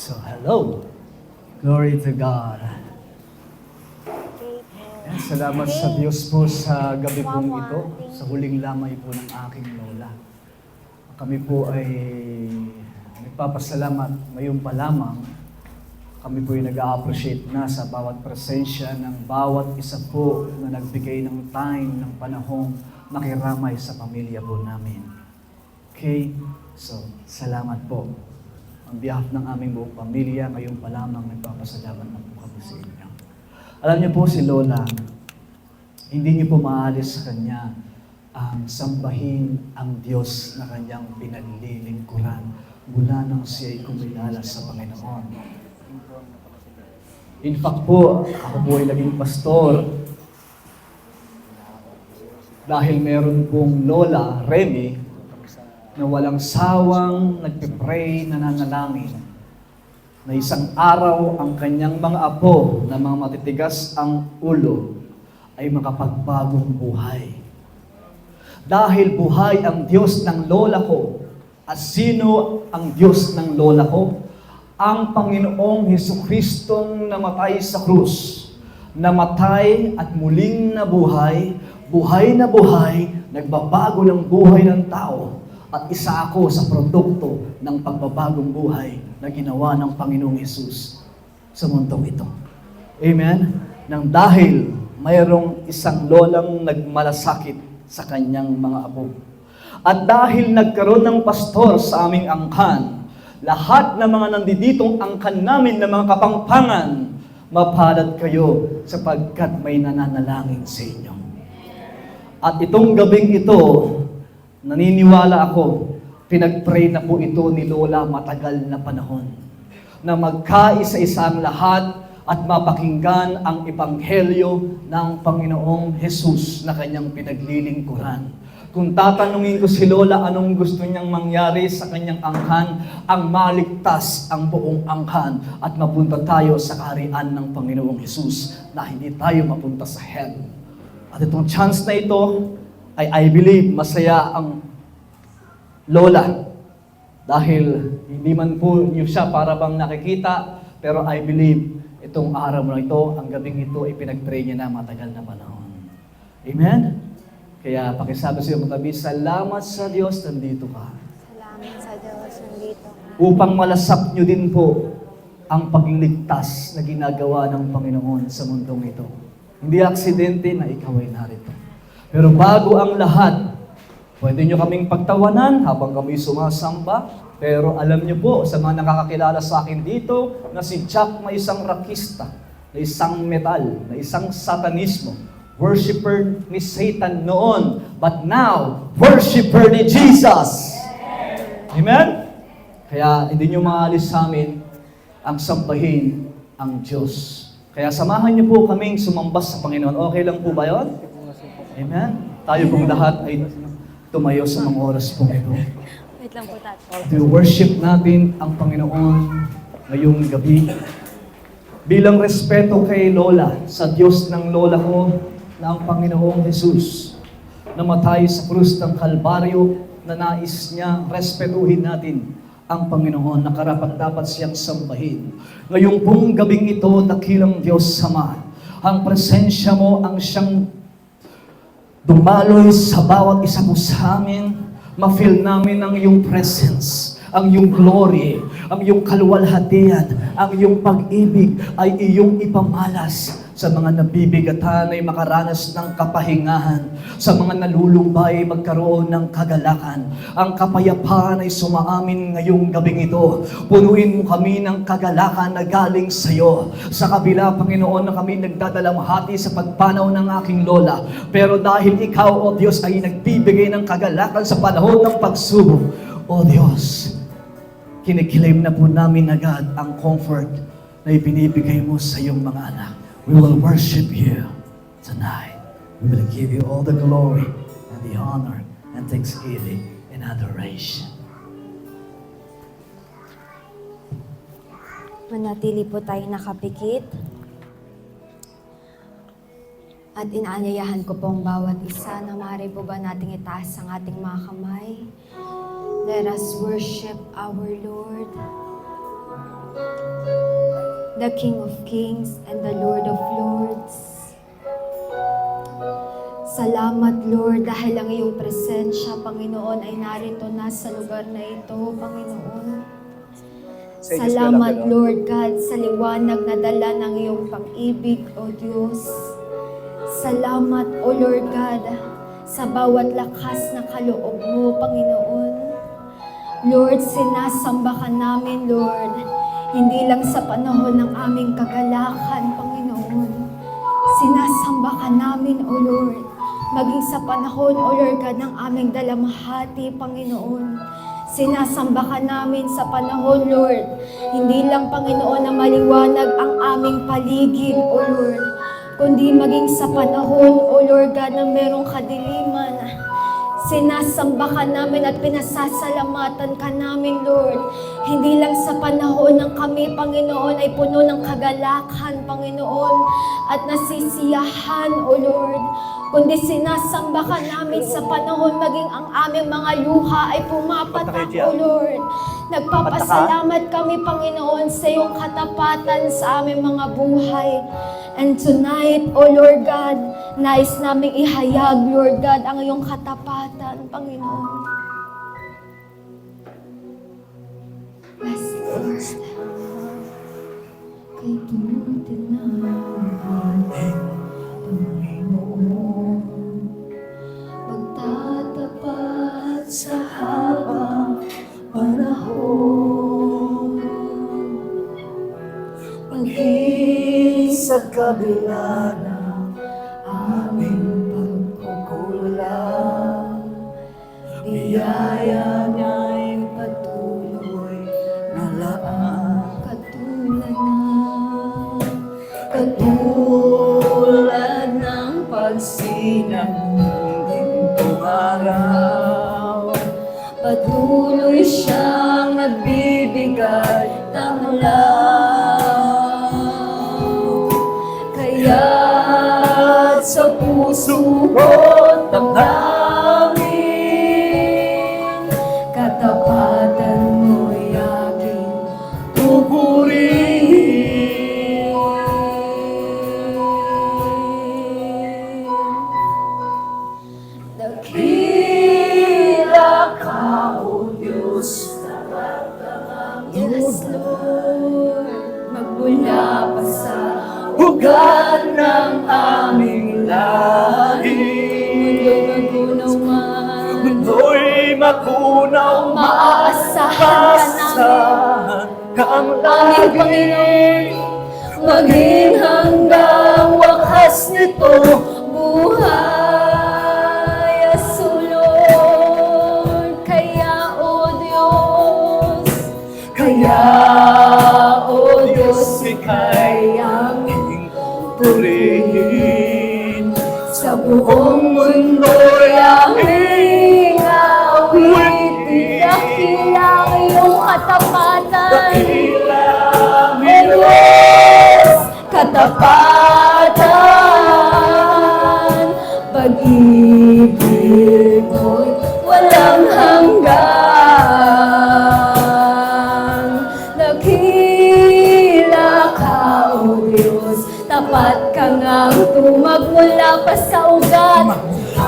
So, hello. Glory to God. Yan, salamat sa Diyos po sa gabi pong ito, sa huling lamay po ng aking lola. Kami po ay nagpapasalamat ngayon pa lamang. Kami po ay nag-a-appreciate na sa bawat presensya ng bawat isa po na nagbigay ng time, ng panahong makiramay sa pamilya po namin. Okay? So, salamat po. On behalf ng aming buong pamilya, ngayon pa lamang nagpapasalamat na po kami sa inyo. Alam niyo po si Lola, hindi niyo po maalis sa kanya ang sambahin ang Diyos na kanyang pinaglilingkuran mula nang siya'y kumilala sa Panginoon. In fact po, ako po ay naging pastor dahil meron pong Lola, Remy, na walang sawang nagpipray, nananalangin, na isang araw ang kanyang mga apo na mga matitigas ang ulo ay makapagbagong buhay. Dahil buhay ang Diyos ng lola ko, at sino ang Diyos ng lola ko? Ang Panginoong Jesucristong namatay sa krus, namatay at muling nabuhay, buhay na buhay, nagbabago ng buhay ng tao. At isa ako sa produkto ng pagbabagong buhay na ginawa ng Panginoong Hesus sa mundong ito. Amen? Nang dahil mayroong isang lolang nagmalasakit sa kanyang mga apo. At dahil nagkaroon ng pastor sa aming angkan, lahat ng mga nanditong angkan namin na mga kapangpangan, mapalad kayo sapagkat may nananalangin sa inyo. At itong gabing ito, naniniwala ako, pinag-pray na po ito ni Lola matagal na panahon, na magkaisa-isang lahat at mapakinggan ang ebanghelyo ng Panginoong Hesus na kanyang pinaglilingkuran. Kung tatanungin ko si Lola anong gusto niyang mangyari sa kanyang angkan, ang maligtas ang buong angkan at mapunta tayo sa kaharian ng Panginoong Hesus na hindi tayo mapunta sa hell. At itong chance na ito, I believe masaya ang Lola dahil hindi man po niyo siya para bang nakikita, pero I believe itong araw na ito, ang gabing ito ay pinag-pray niya na matagal na panahon. Amen? Kaya pakisabi sa iyo matabi, salamat sa Diyos, nandito ka. Salamat sa Diyos, nandito ka. Upang malasap niyo din po ang pagliligtas na ginagawa ng Panginoon sa mundong ito. Hindi aksidente na ikaw ay narito. Pero bago ang lahat, pwede nyo kaming pagtawanan habang kami sumasamba. Pero alam nyo po, sa mga nakakakilala sa akin dito, na si Jack na isang rakista, na isang metal, na isang satanismo, worshipper ni Satan noon, but now, worshipper ni Jesus. Amen? Kaya hindi nyo maalis sa amin ang sambahin ang Diyos. Kaya samahan nyo po kaming sumambas sa Panginoon. Okay lang po ba yun? Amen? Tayo pong lahat ay tumayo sa mga oras pong ito. Wait lang po, Tat. To worship natin ang Panginoon ngayong gabi. Bilang respeto kay Lola, sa Diyos ng Lola ko, na ang Panginoong Jesus, namatay sa krus ng Kalbaryo, na nais niya respetuhin natin ang Panginoon, na karapat-dapat siyang sambahin. Ngayong pong gabing ito, dakilang Diyos Sama, ang presensya mo ang siyang dumaloy sa bawat isa po sa amin, ma-feel namin ang iyong presence, ang iyong glory, ang iyong kaluwalhatian, ang iyong pag-ibig ay iyong ipamalas sa mga nabibigatan ay makaranas ng kapahingahan, sa mga nalulumbay magkaroon ng kagalakan. Ang kapayapaan ay sumaamin ngayong gabing ito. Punuin mo kami ng kagalakan na galing sa iyo. Sa kabila, Panginoon, na kami nagdadalamhati sa pagpanaw ng aking lola. Pero dahil ikaw, O Diyos, ay nagbibigay ng kagalakan sa panahon ng pagsubok, O Diyos, kiniklaim na po namin agad ang comfort na ibinibigay mo sa iyong mga anak. We will worship you tonight. We will give you all the glory and the honor and thanksgiving and adoration. Manatili po tayo nakapikit. At inaanyayahan ko pong bawat isa na maaari po ba nating itaas ang ating mga kamay. Let us worship our Lord. the King of Kings and the Lord of Lords. Salamat, Lord, dahil ang iyong presensya, Panginoon, ay narito na sa lugar na ito, Panginoon. Salamat, Lord God, sa liwanag na dala ng iyong pag-ibig, O Diyos. Salamat, O Lord God, sa bawat lakas na kaloob mo, Panginoon. Lord, sinasamba ka namin, Lord, hindi lang sa panahon ng aming kagalakan, Panginoon. Sinasamba ka namin, O Lord, maging sa panahon, O Lord God, ng aming dalamhati, Panginoon. Sinasamba ka namin sa panahon, Lord, hindi lang, Panginoon, na maliwanag ang aming paligid, O Lord, kundi maging sa panahon, O Lord God, na merong kadiliman. Sinasamba ka namin at pinasasalamatan ka namin, Lord. Hindi lang sa panahon ng kami, Panginoon, ay puno ng kagalakan, Panginoon, at nasisiyahan, O Lord, kundi sinasamba ka namin sa panahon maging ang aming mga luha ay pumapatak, O Lord. Nagpapasalamat kami, Panginoon, sa iyong katapatan sa aming mga buhay. And tonight, O Lord God, nais naming ihayag, Lord God, ang iyong katapatan, Panginoon. Yes, Lord. Kay tumutin na ating Panginoon, magtatapat sa habang panahon, maging sa kabila ng aming pagkukulang, biyaya niya'y patuloy na laan. Katulad ng pagsinag ng gintong araw, patuloy siyang nagbibigay ng law. Kaya't sa puso ko't damdamin, katapatan mo'y aking pupurihin. Dakila ka, O Diyos, yes, Lord, magmula pa sa ugat ng aming lahi. Mundo'y magunaw, maaasahan kang aming Panginoon, maging hanggang wakas nito buhay asulod. Kaya, O Diyos, O Diyos, ika'y aming purihin. Sa buong mundo'y aming awitin. Dakila ang iyong katapatan, O Diyos, katapatan. Pag-ibig mo'y walang hanggan. Dakila ka, O Diyos, tapat ka ngang tumagmula pa sa ugat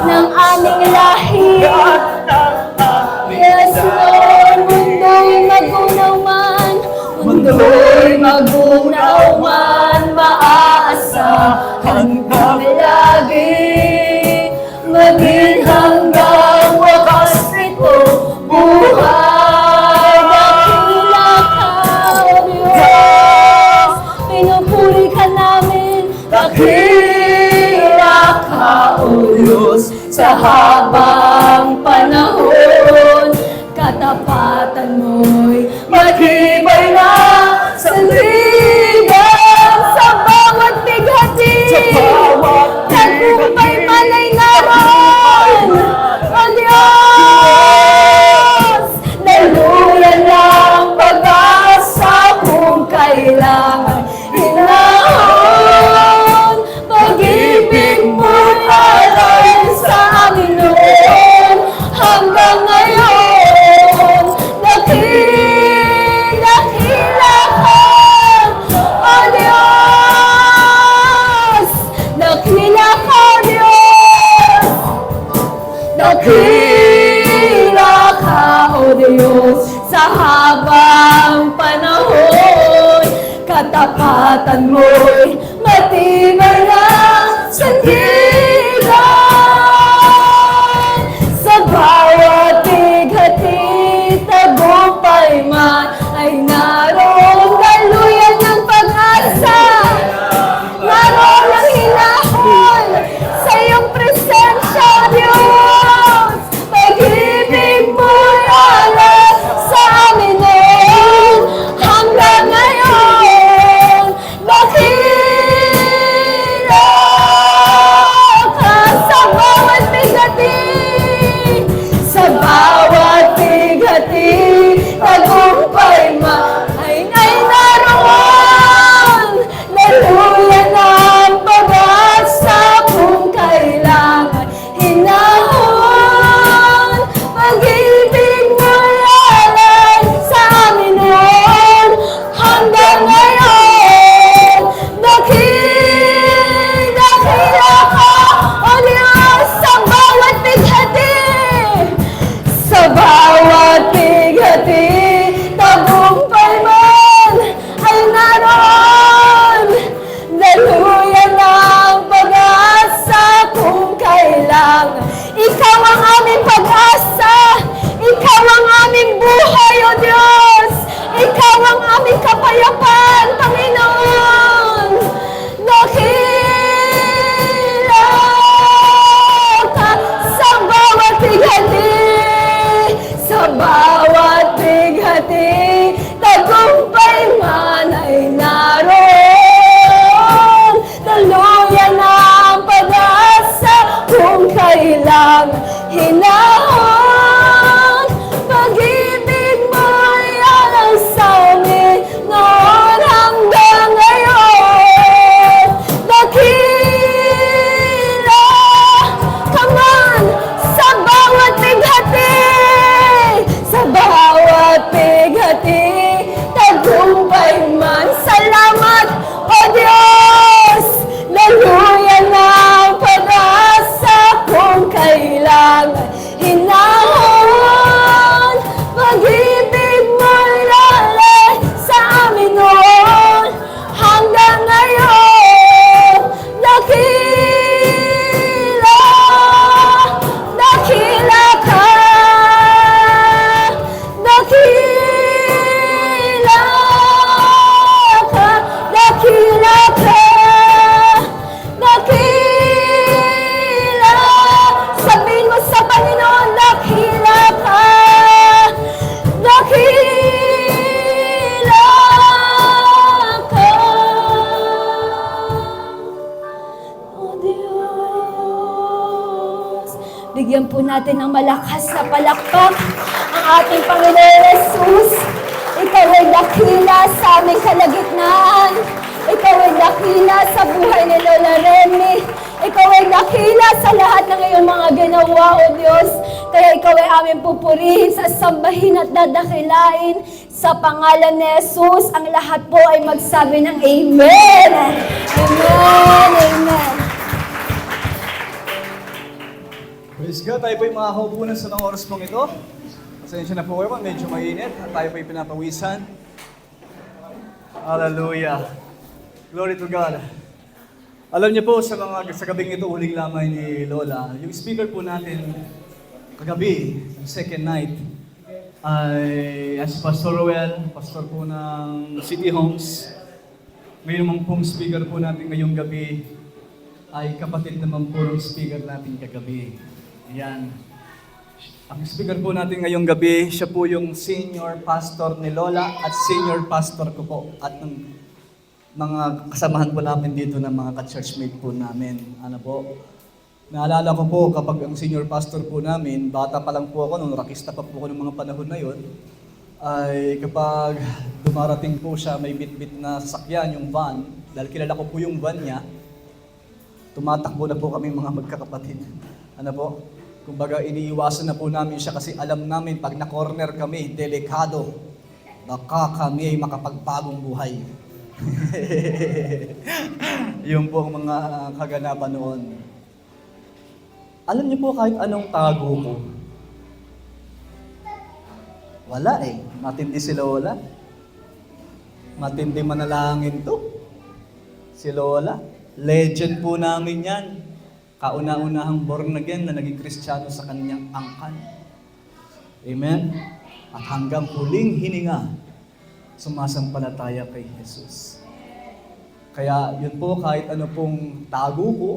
ng aming lahi. Yes, Lord, mundo'y magunaw man, mundo'y magunaw man, maaasahan kami lagi, maging hanggang wakas nito buhay. Dakila ka, O Diyos, pinupuri ka namin. Dakila ka, O Diyos, sa habang panahon, katapatan mo'y matibay na sa ligang, sa bawat bighati, tagumpay malay naroon, O Diyos. Daluyan lang pag-asa kung kailangan hinahon, pag-ibig mo'y alay sa amin noon hanggang ngayon. Dakila ka, O katapatan mo'y matibay na sandigan. Sa bawat bighati, tagumpay man ay naroon daluyan ng pag-asa. Naroon ang hinahon sa iyong presensya, Diyos. Pag-ibig mo'y alas sa amin noon hanggang ngayon. Dakila ka sa bawat bigati, sa bawat bigati, tagumpay man ay naroon. Daluyan ang pag-asa kung kailangan hinahon. Pag-ibig mo'y alay sa amin noon hanggang ngayon. Dakila ka, O Diyos, sa bawat bighati, sa bawat bighati, tagumpay man ay naroon. Daluyan ang pag-asa kung kailangan. Ikaw ang aming pag-asa. Ikaw ang aming buhay, O Diyos. Ikaw ang aming kapayapaan, Panginoon. Dakila ka sa bawat bighati, sa bawat bighati, tagumpay man ay naroon. Daluyan ang pag-asa kung kailangan hinahon. Pag-ibig mo'y alas sa amin noon hanggang ngayon. Dakila ka man sa bawat bighati, sa bawat bighati, tagumpay man. Salamat, O Diyos! Daluyan ang pag-asa kung kailangan hinahon. Pag-ibig mo'y lalay sa amin noon hanggang ngayon. Dakila, dakila ka, dakila ka, dakila ka, dakila. Sabihin mo sa Panginoon, dakila ka, dakila ka. O Diyos, bigyan po natin ng malakas na palakpak ang ating Panginoon Jesus. Ikaw ay dakila sa aming kalagitnaan. Ikaw ay dakila sa buhay ni Lola Remy. Ikaw ay dakila sa lahat ng iyong mga ginawa, O Diyos. Kaya ikaw ay aming pupurihin, sasambahin at dadakilain. Sa pangalan ni Jesus, ang lahat po ay magsabi ng Amen. Amen. Amen. Praise God, tayo po'y makakaupunan sa mga oras pong ito. Pasensya na po kayo, medyo mainit at tayo po'y pinapawisan. Hallelujah. Glory to God. Alam niyo po, sa gabing ito, huling lamay ni Lola, yung speaker po natin kagabi, yung second night, ay si Pastor Roel, pastor po ng City Homes. Ngayon naman pong speaker po natin ngayong gabi ay kapatid naman po ng speaker natin kagabi. Ayan. Ang speaker po natin ngayong gabi, siya po yung senior pastor ni Lola at senior pastor ko po at ng mga kasamahan po namin dito ng mga ka-churchmate po namin. Ano po? Naalala ko po kapag ang senior pastor po namin, bata pa lang po ako, nung rakista pa po ako ng mga panahon na yon, ay kapag dumarating po siya, may bit-bit na sasakyan, yung van, dahil kilala ko po yung van niya, tumatakbo na po kami mga magkakapatid. Ano po? Kumbaga, iniiwasan na po namin siya kasi alam namin pag na-corner kami, delikado, baka kami ay makapagpagong buhay. Yung po ang mga kaganapan noon. Alam niyo po kahit anong tago ko, wala eh. Matindi sila wala. Matindi manalangin to. Si Lola. Legend po namin yan. Kauna-unahang born again na naging Kristiyano sa kanyang angkan. Amen? At hanggang huling hininga, sumasampalataya kay Jesus. Kaya yun po, kahit ano pong tago po,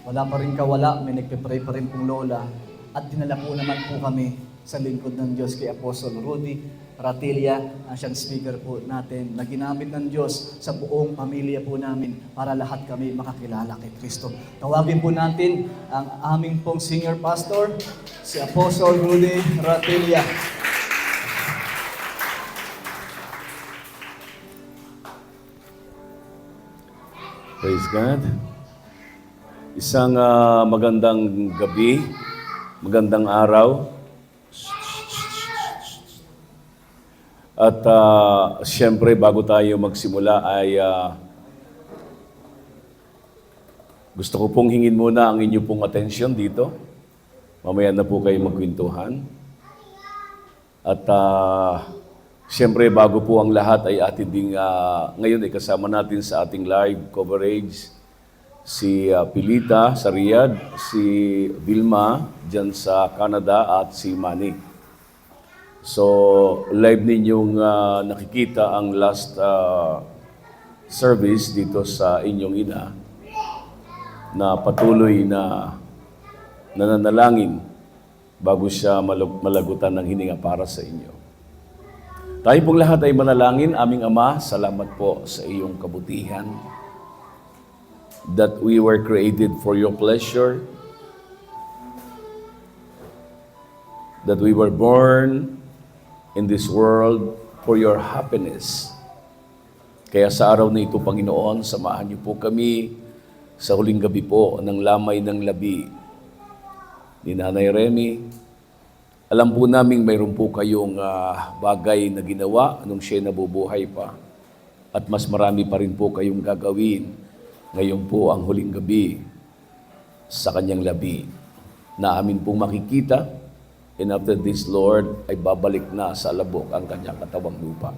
wala pa rin kawala, may nagpe-pray pa rin pong Lola. At dinala po naman po kami sa lingkod ng Diyos kay Apostol Rudy Ratilla, ang siyang speaker po natin, na ginamit ng Diyos sa buong pamilya po namin para lahat kami makakilala kay Kristo. Tawagin po natin ang aming pong senior pastor, si Apostol Rudy Ratilla. Praise God. Isang magandang gabi, magandang araw. At siyempre, bago tayo magsimula ay gusto ko pong hingin muna ang inyo pong atensyon dito. Mamaya na po kayo magkwentuhan. At siyempre, bago po ang lahat ay atin ding ngayon ay kasama natin sa ating live coverage si Pilita sa Riyadh, si Vilma dyan sa Canada at si Manny. So, live ninyong nakikita ang last service dito sa inyong ina na patuloy na nananalangin bago siya malagutan ng hininga para sa inyo. Tayo pong lahat ay manalangin. Aming Ama, salamat po sa iyong kabutihan that we were created for your pleasure, that we were born in this world for your happiness. Kaya sa araw na ito, Panginoon, samahan niyo po kami sa huling gabi po ng lamay ng labi ni Nanay Remy. Alam po namin mayroon po kayong bagay na ginawa nung siya nabubuhay pa. At mas marami pa rin po kayong gagawin ngayon po ang huling gabi sa kanyang labi na amin pong makikita. And after this, Lord, ay babalik na sa labok ang kanyang katawang lupa.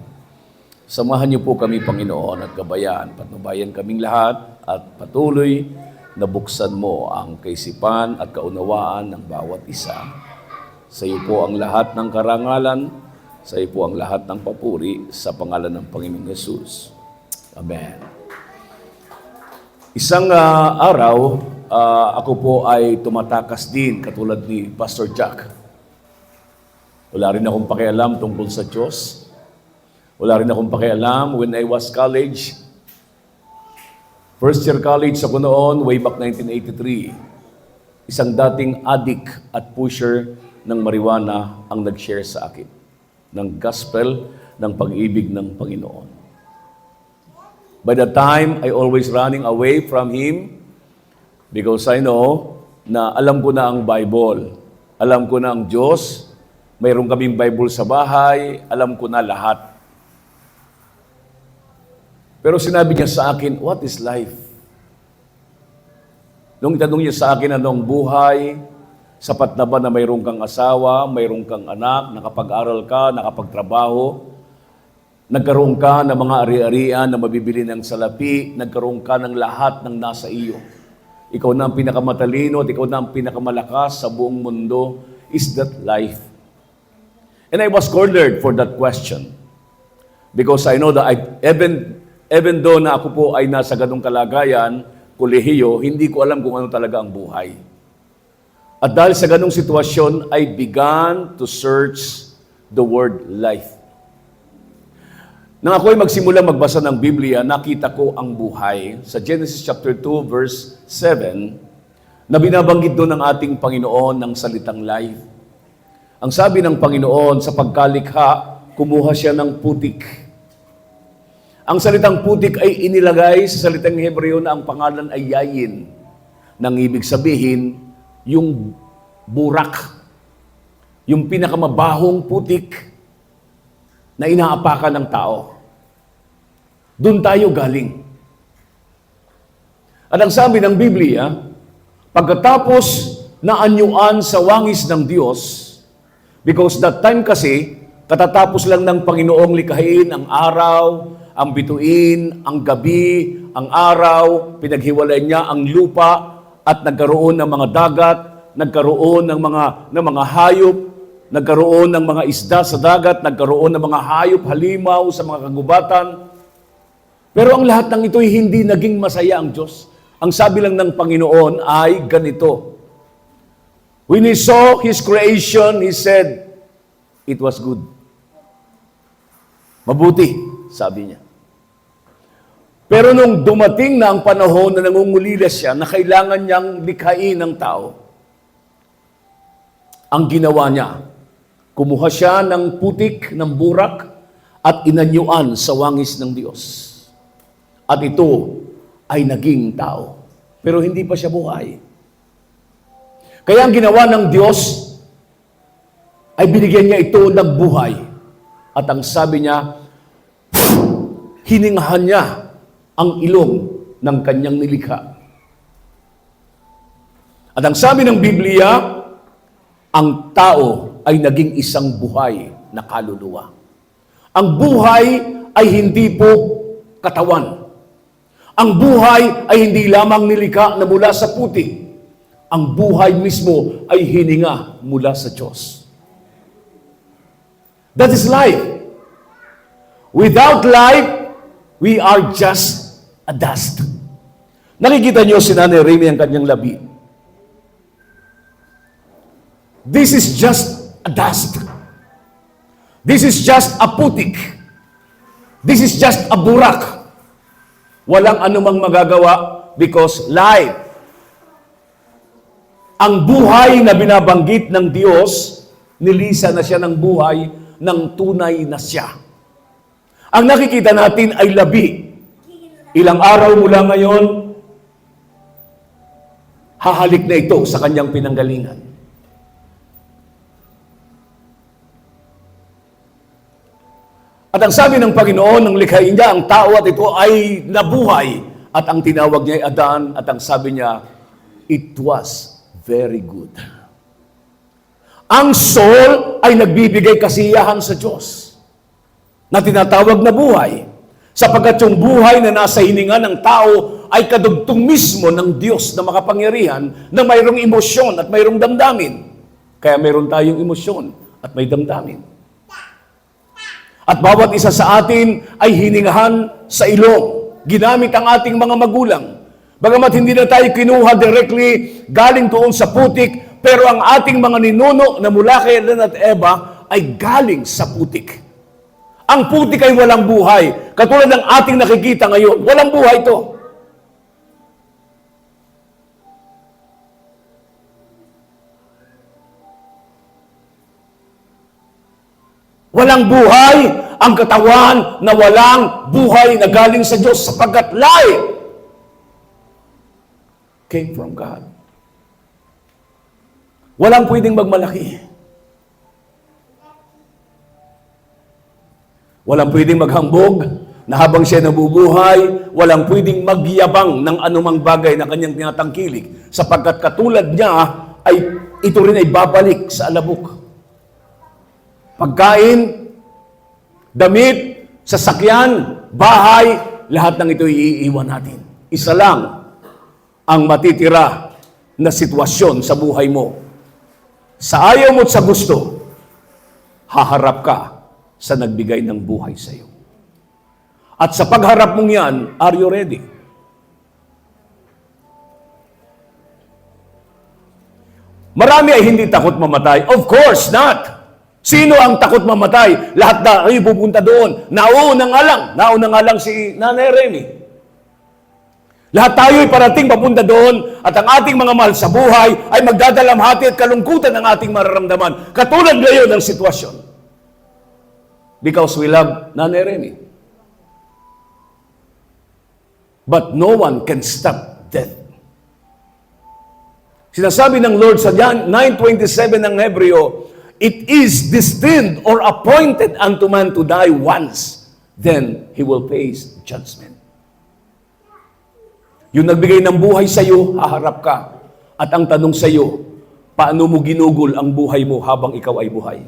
Samahan niyo po kami, Panginoon, at gabayan, patnubayan kaming lahat, at patuloy na buksan mo ang kaisipan at kaunawaan ng bawat isa. Sa iyo po ang lahat ng karangalan, sa iyo po ang lahat ng papuri, sa pangalan ng Panginoong Yesus. Amen. Isang araw, ako po ay tumatakas din, katulad ni Pastor Jack. Wala rin akong pakialam tungkol sa Diyos. Wala rin akong pakialam when I was college. First year college ako noon, way back 1983. Isang dating addict at pusher ng marijuana ang nag-share sa akin ng gospel ng pag-ibig ng Panginoon. By the time, I always running away from him because I know na alam ko na ang Bible. Alam ko na ang Diyos. Mayroon kaming Bible sa bahay, alam ko na lahat. Pero sinabi niya sa akin, what is life? Nung itanong niya sa akin, anong buhay? Sapat na ba na mayroon kang asawa, mayroon kang anak, nakapag-aral ka, nakapagtrabaho, nagkaroon ka ng mga ari-arian na mabibili ng salapi, nagkaroon ka ng lahat ng nasa iyo. Ikaw na ang pinakamatalino at ikaw na ang pinakamalakas sa buong mundo. Is that life? And I was cornered for that question. Because I know that even though na ako po ay nasa ganung kalagayan, kolehiyo, hindi ko alam kung ano talaga ang buhay. At dahil sa ganung sitwasyon, I began to search the word life. Nang ako ay magsimula magbasa ng Biblia, nakita ko ang buhay sa Genesis chapter 2, verse 7, na binabanggit doon ng ating Panginoon ng salitang life. Ang sabi ng Panginoon, sa pagkalikha, kumuha siya ng putik. Ang salitang putik ay inilagay sa salitang Hebreo na ang pangalan ay yayin. Nang ibig sabihin, yung burak, yung pinakamabahong putik na inaapakan ng tao. Doon tayo galing. At ang sabi ng Biblia, pagkatapos na anyuan sa wangis ng Diyos, because that time kasi, Katatapos lang ng Panginoong likhain ang araw, ang bituin, ang gabi, ang araw, pinaghiwalay niya ang lupa at nagkaroon ng mga dagat, nagkaroon ng mga hayop, nagkaroon ng mga isda sa dagat, nagkaroon ng mga hayop, halimaw sa mga kagubatan. Pero ang lahat ng ito'y hindi naging masaya ang Diyos. Ang sabi lang ng Panginoon ay ganito. When He saw His creation, He said, it was good. Mabuti, sabi niya. Pero nung dumating na ang panahon na nangungulila siya, na kailangan niyang likhain ng tao, ang ginawa niya, kumuha siya ng putik, ng burak, at inanyuan sa wangis ng Diyos. At ito ay naging tao. Pero hindi pa siya buhay. Kaya ang ginawa ng Diyos ay binigyan niya ito ng buhay. At ang sabi niya, hiningahan niya ang ilong ng kanyang nilikha. At ang sabi ng Biblia, ang tao ay naging isang buhay na kaluluwa. Ang buhay ay hindi po katawan. Ang buhay ay hindi lamang nilikha na mula sa putik. Ang buhay mismo ay hininga mula sa Diyos. That is life. Without life, we are just a dust. Nakikita niyo si Nanay Remy ang kanyang labi. This is just a dust. This is just a putik. This is just a burak. Walang anumang magagawa because life. Ang buhay na binabanggit ng Diyos, nilisa na siya ng buhay ng tunay na siya. Ang nakikita natin ay labi. Ilang araw mula ngayon, hahalik na ito sa kanyang pinanggalingan. At ang sabi ng Panginoon, nang likhain niya ang tao at ito ay nabuhay. At ang tinawag niya ay Adan at ang sabi niya, it was very good. Ang soul ay nagbibigay kasiyahan sa Diyos na tinatawag na buhay. Sapagkat yung buhay na nasa hininga ng tao ay kadugtong mismo ng Diyos na makapangyarihan na mayroong emosyon at mayroong damdamin. Kaya mayroon tayong emosyon at may damdamin. At bawat isa sa atin ay hiningahan sa ilong. Ginamit ang ating mga magulang. Bagamat hindi na tayo kinuha directly galing doon sa putik, pero ang ating mga ninuno na mula kay Adan at Eva ay galing sa putik. Ang putik ay walang buhay. Katulad ng ating nakikita ngayon, walang buhay ito. Walang buhay ang katawan na walang buhay na galing sa Diyos sapagkat life came from God. Walang pwedeng magmalaki. Walang pwedeng maghambog na habang siya nabubuhay, walang pwedeng magyabang ng anumang bagay na kanyang tinatangkilik sapagkat katulad niya ay ito rin ay babalik sa alabok. Pagkain, damit, sasakyan, bahay, lahat ng ito iiwan natin. Isa lang ang matitira na sitwasyon sa buhay mo. Sa ayaw mo at sa gusto, haharap ka sa nagbigay ng buhay sa iyo. At sa pagharap mong yan, are you ready? Marami ay hindi takot mamatay. Of course not. Sino ang takot mamatay? Lahat na ay pupunta doon. Nauna nga lang si Nanay Remy. Lahat tayo ay parating papunta doon at ang ating mga mahal sa buhay ay magdadalamhati at kalungkutan ng ating mararamdaman. Katulad ngayon ng sitwasyon. Because we love Nanay Remy. But no one can stop death. Sinasabi ng Lord sa John 9:27 ng Hebreo, it is destined or appointed unto man to die once, then he will face judgment. Yung nagbigay ng buhay sa iyo, haharap ka. At ang tanong sa iyo, paano mo ginugol ang buhay mo habang ikaw ay buhay?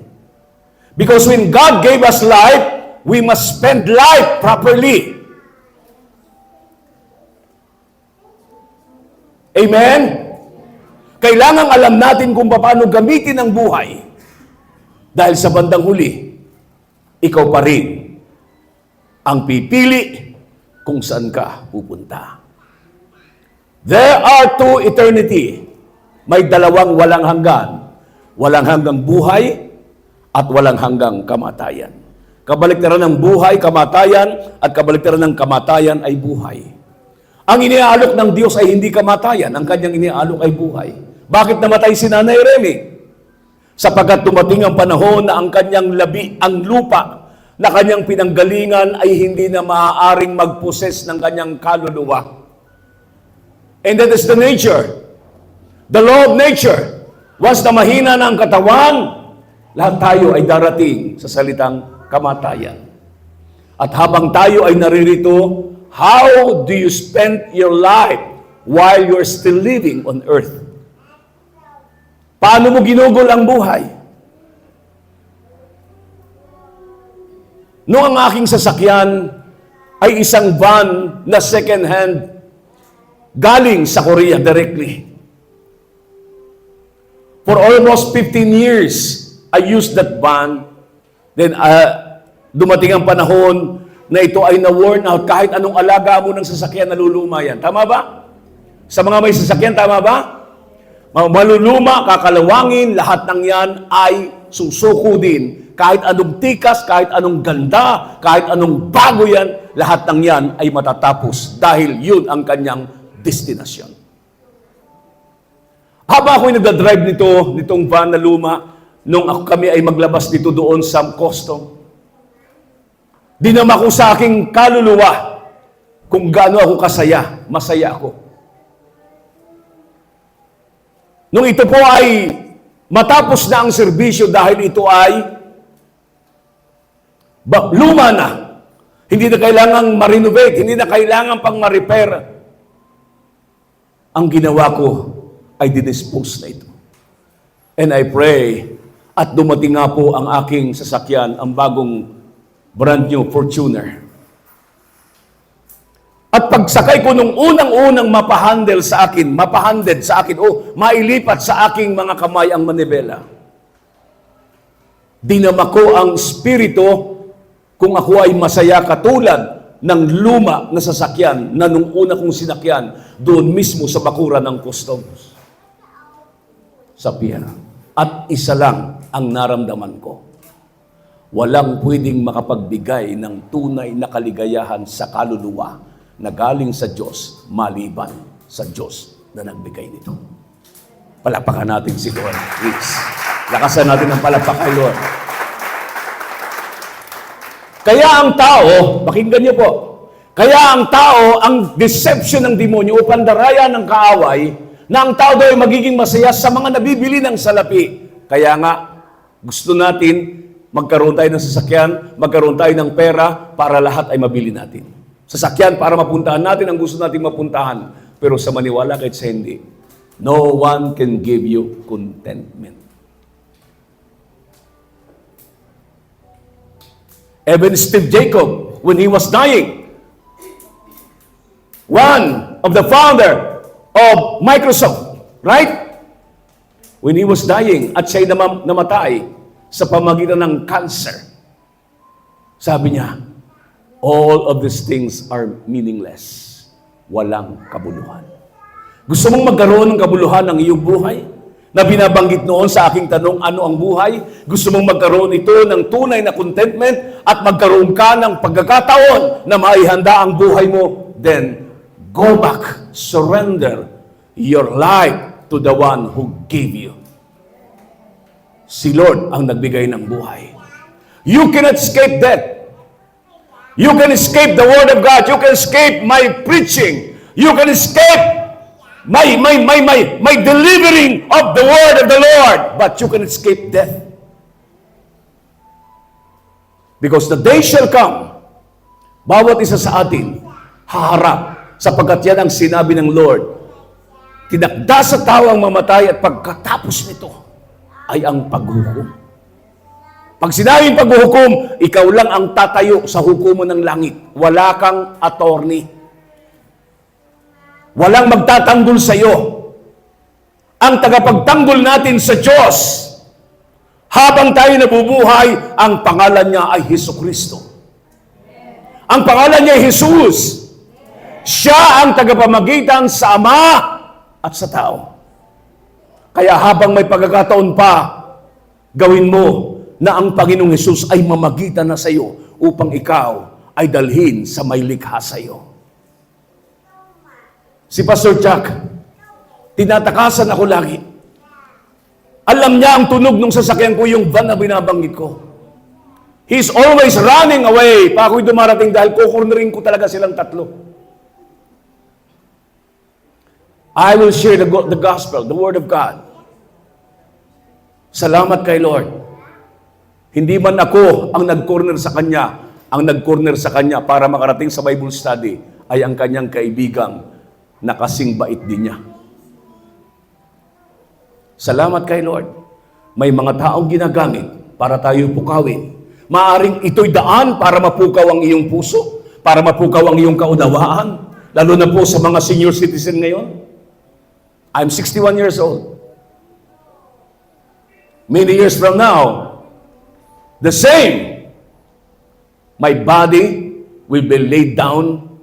Because when God gave us life, we must spend life properly. Amen? Kailangang alam natin kung paano gamitin ang buhay. Dahil sa bandang huli, ikaw pa rin ang pipili kung saan ka pupunta. There are two eternity. May dalawang walang hanggan. Walang hanggang buhay at walang hanggang kamatayan. Kabaliktaran ng buhay, kamatayan, at kabaliktaran ng kamatayan ay buhay. Ang iniaalok ng Diyos ay hindi kamatayan, ang kanyang iniaalok ay buhay. Bakit namatay si Nanay Remy? Sapagkat dumating ang panahon na ang kanyang labi, ang lupa na kanyang pinanggalingan ay hindi na maaaring magposes ng kanyang kaluluwa. And that is the nature. The law of nature. Once na mahina na ang katawan, lahat tayo ay darating sa salitang kamatayan. At habang tayo ay naririto, how do you spend your life while you're still living on earth? Paano mo ginugol ang buhay? Noong ang aking sasakyan ay isang van na second hand galing sa Korea directly. For almost 15 years, I used that van. Then dumating ang panahon na ito ay na-worn out. Kahit anong alaga mo ng sasakyan, naluluma yan. Tama ba? Sa mga may sasakyan, tama ba? Maluluma, kakalawangin, lahat ng yan ay susuko din. Kahit anong tikas, kahit anong ganda, kahit anong bago yan, lahat ng yan ay matatapos dahil yun ang kanyang destinasyon. Habang ako'y nagdadrive nitong van na luma, nung kami ay maglabas dito doon sa custom, dinama ko sa aking kaluluwa kung gaano ako kasaya, masaya ako. Nung ito po ay matapos na ang serbisyo dahil ito ay luma na, hindi na kailangang ma-renovate, hindi na kailangan pang ma-repair, ang ginawa ko ay didispose na ito. And I pray, at dumating nga po ang aking sasakyan, ang bagong brand new Fortuner. At pagsakay ko nung unang-unang mapahandle sa akin, mailipat sa aking mga kamay ang manibela. Dinama ko ang spirito kung ako ay masaya katulad ng luma na sasakyan na nung una kong sinakyan doon mismo sa bakuran ng customs sa pier. At isa lang ang naramdaman ko. Walang pwedeng makapagbigay ng tunay na kaligayahan sa kaluluwa na galing sa Diyos, maliban sa Diyos na nagbigay nito. Palakpakan natin si Lord, please. Lakasan natin ang palakpak kay Lord. Kaya ang tao, pakinggan niyo po, kaya ang tao, ang deception ng demonyo o pandaraya ng kaaway, na ang tao daw ay magiging masaya sa mga nabibili ng salapi. Kaya nga, gusto natin magkaroon tayo ng sasakyan, magkaroon tayo ng pera para lahat ay mabili natin. Sasakyan para mapuntahan natin ang gusto natin mapuntahan. Pero sa maniwala kahit sa hindi, no one can give you contentment. Even Steve Jacob, when he was dying, one of the founder of Microsoft, right? When he was dying at siya'y namatay sa pamagitan ng cancer, sabi niya, all of these things are meaningless. Walang kabuluhan. Gusto mong magkaroon ng kabuluhan ng iyong buhay? Na binabanggit noon sa aking tanong, ano ang buhay? Gusto mong magkaroon ito ng tunay na contentment at magkaroon ka ng pagkakataon na maihanda ang buhay mo? Then, go back, surrender your life to the one who gave you. Si Lord ang nagbigay ng buhay. You cannot escape death. You can escape the Word of God. You can escape my preaching. You can escape my delivering of the Word of the Lord. But you can escape death. Because the day shall come, bawat isa sa atin, haharap, sapagkat yan ang sinabi ng Lord. Tinakda sa tao ang mamatay at pagkatapos nito ay ang paghukom. Pag sinabing paghuhukom, ikaw lang ang tatayo sa hukuman ng langit. Wala kang attorney. Walang magtatanggol sa iyo. Ang tagapagtanggol natin sa Diyos, habang tayo nabubuhay, ang pangalan niya ay Hesukristo. Ang pangalan niya ay Jesus. Siya ang tagapamagitan sa Ama at sa tao. Kaya habang may pagkakataon pa, gawin mo na ang Panginoong Hesus ay mamagitan na sa iyo upang ikaw ay dalhin sa may likha sa iyo. Si Pastor Jack, tinatakasan ako lagi. Alam niya ang tunog ng sasakyan ko, yung van na binabanggit ko. He's always running away. Pa ako'y dumarating dahil kukurnerin ko talaga silang tatlo. I will share the gospel, the word of God. Salamat kay Lord. Hindi man ako ang nag-corner sa Kanya. Ang nag-corner sa Kanya para makarating sa Bible study ay ang Kanyang kaibigang na kasing bait din niya. Salamat kay Lord. May mga taong ginagamit para tayo pukawin. Maaring ito'y daan para mapukaw ang iyong puso, para mapukaw ang iyong kaunawaan, lalo na po sa mga senior citizen ngayon. I'm 61 years old. Many years from now, the same, my body will be laid down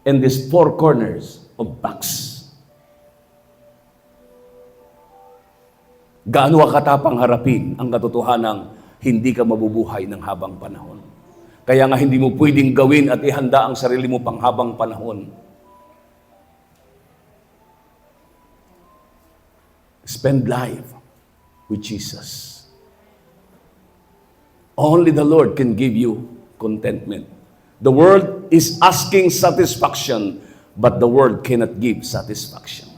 in these four corners of box. Gaano ka katapang harapin ang katotohanang hindi ka mabubuhay ng habang panahon. Kaya nga hindi mo pwedeng gawin at ihanda ang sarili mo pang habang panahon. Spend life with Jesus. Only the Lord can give you contentment. The world is asking satisfaction, but the world cannot give satisfaction.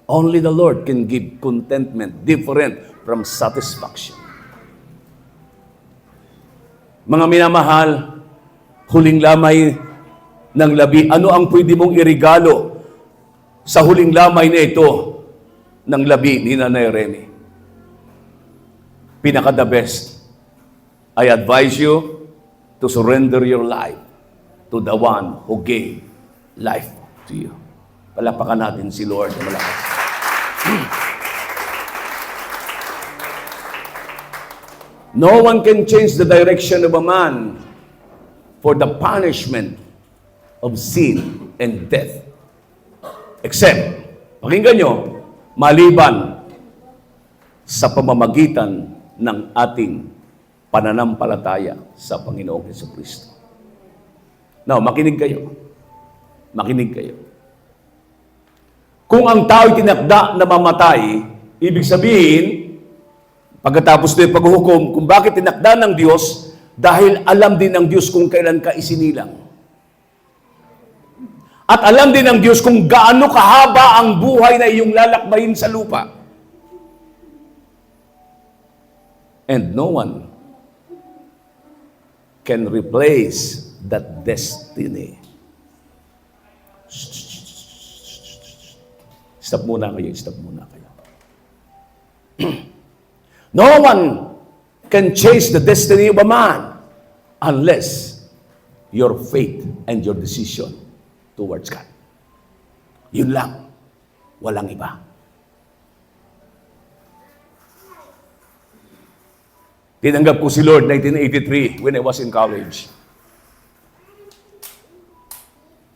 Only the Lord can give contentment, different from satisfaction. Mga minamahal, huling lamay ng labi, ano ang pwede mong irigalo sa huling lamay na ito ng labi ni Nanay Remy? Pinaka-the best. I advise you to surrender your life to the one who gave life to you. Palapakan natin si Lord na malakas. No one can change the direction of a man for the punishment of sin and death. Except, pakinggan nyo, maliban sa pamamagitan ng ating pananampalataya sa Panginoong Jesucristo. Now, makinig kayo. Makinig kayo. Kung ang tao'y tinakda na mamatay, ibig sabihin, pagkatapos nito paghuhukom, kung bakit tinakda ng Diyos, dahil alam din ng Diyos kung kailan ka isinilang. At alam din ng Diyos kung gaano kahaba ang buhay na iyong lalakbayin sa lupa. And no one can replace that destiny. Stop muna kayo, stop muna kayo. No one can change the destiny of a man unless your faith and your decision towards God. Yun lang. Walang iba. Tinanggap ko si Lord 1983 when I was in college.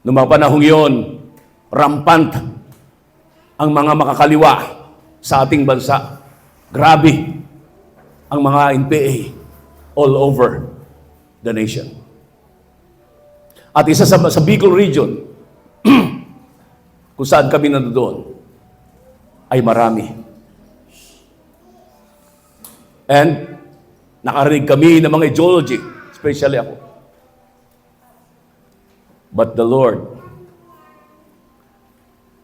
Noong mga panahong yun, rampant ang mga makakaliwa sa ating bansa. Grabe ang mga NPA all over the nation. At isa sa Bicol region, kung saan kami nandoon, ay marami. And nakarinig kami ng mga ideology, especially ako. But the Lord,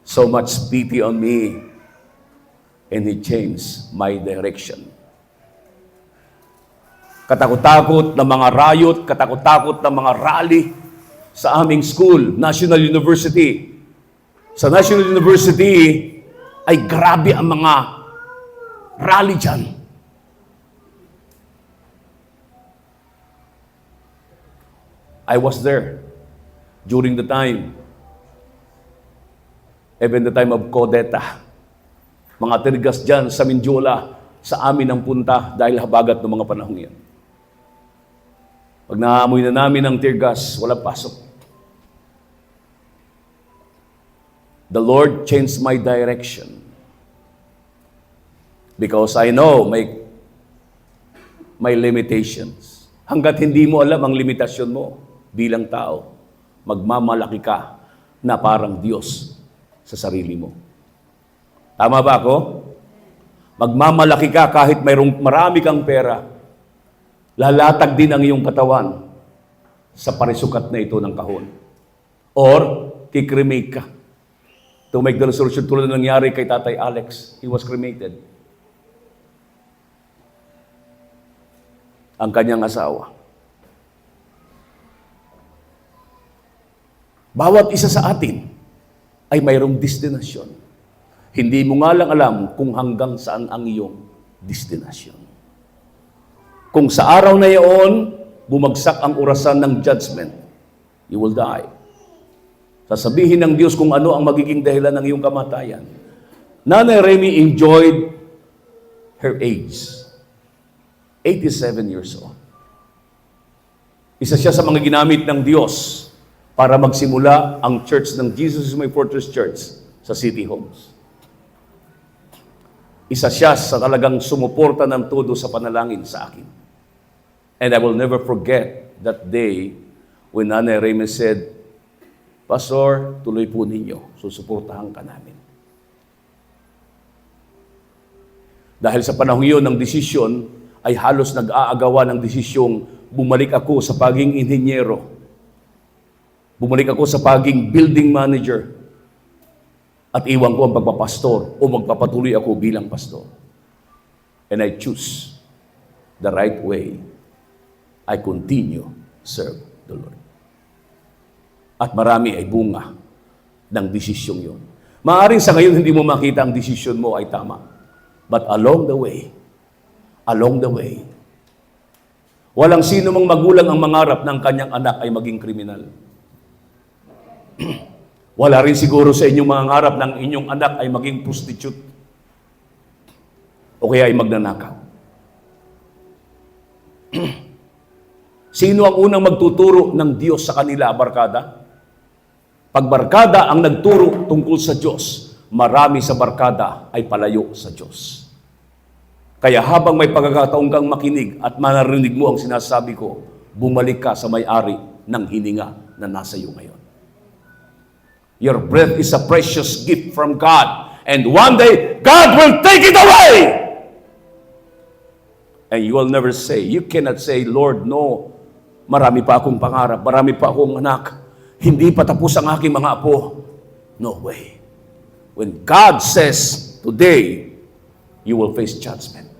so much pity on me, and He changed my direction. Katakot-takot na mga riot, katakot-takot na mga rally sa aming school, National University. Sa National University, ay grabe ang mga rally dyan. I was there during the time, even the time of Codeta. Mga tirgas dyan sa Mindiola, sa amin ang punta dahil habagat ng mga panahon yan. Pag naamoy na namin ang tirgas, walang pasok. The Lord changed my direction. Because I know my limitations. Hanggat hindi mo alam ang limitasyon mo bilang tao, magmamalaki ka na parang Diyos sa sarili mo. Tama ba ako? Magmamalaki ka kahit marami kang pera. Lalatag din ang iyong katawan sa parisukat na ito ng kahon. Or, kikremate ka. To make the resolution tulad na nangyari kay Tatay Alex, he was cremated. Ang kanyang asawa. Bawat isa sa atin ay mayroong destinasyon. Hindi mo nga lang alam kung hanggang saan ang iyong destinasyon. Kung sa araw na iyon, bumagsak ang orasan ng judgment, you will die. Sasabihin ng Diyos kung ano ang magiging dahilan ng iyong kamatayan. Nanay Remy enjoyed her age. 87 years old. Isa siya sa mga ginamit ng Diyos para magsimula ang church ng Jesus is My Fortress Church sa City Homes. Isa siya sa talagang sumuporta ng todo sa panalangin sa akin. And I will never forget that day when Nanay Remy said, Pastor, tuloy po ninyo, susuportahan ka namin. Dahil sa panahon yun ng desisyon, ay halos nag-aagawa ng desisyong bumalik ako sa pagiging inhinyero. Bumalik ako sa pagiging building manager. At iwan ko ang pagpapastor o magpapatuloy ako bilang pastor. And I choose the right way. I continue serve the Lord. At marami ay bunga ng desisyong yun. Maaring sa ngayon hindi mo makita ang desisyon mo ay tama. But along the way, walang sino mang magulang ang mangarap ng kanyang anak ay maging kriminal. Wala rin siguro sa inyong mga ngarap ng inyong anak ay maging prostitute o kaya ay magnanakaw. Sino ang unang magtuturo ng Diyos sa kanila, barkada? Pag barkada ang nagturo tungkol sa Diyos, marami sa barkada ay palayo sa Diyos. Kaya habang may pagkakataon kang makinig at manarinig mo ang sinasabi ko, bumalik ka sa may-ari ng hininga na nasa iyo ngayon. Your breath is a precious gift from God. And one day, God will take it away. And you will never say, you cannot say, Lord, no, marami pa akong pangarap, marami pa akong anak, hindi pa tapos ang aking mga apo. No way. When God says, today, you will face judgment.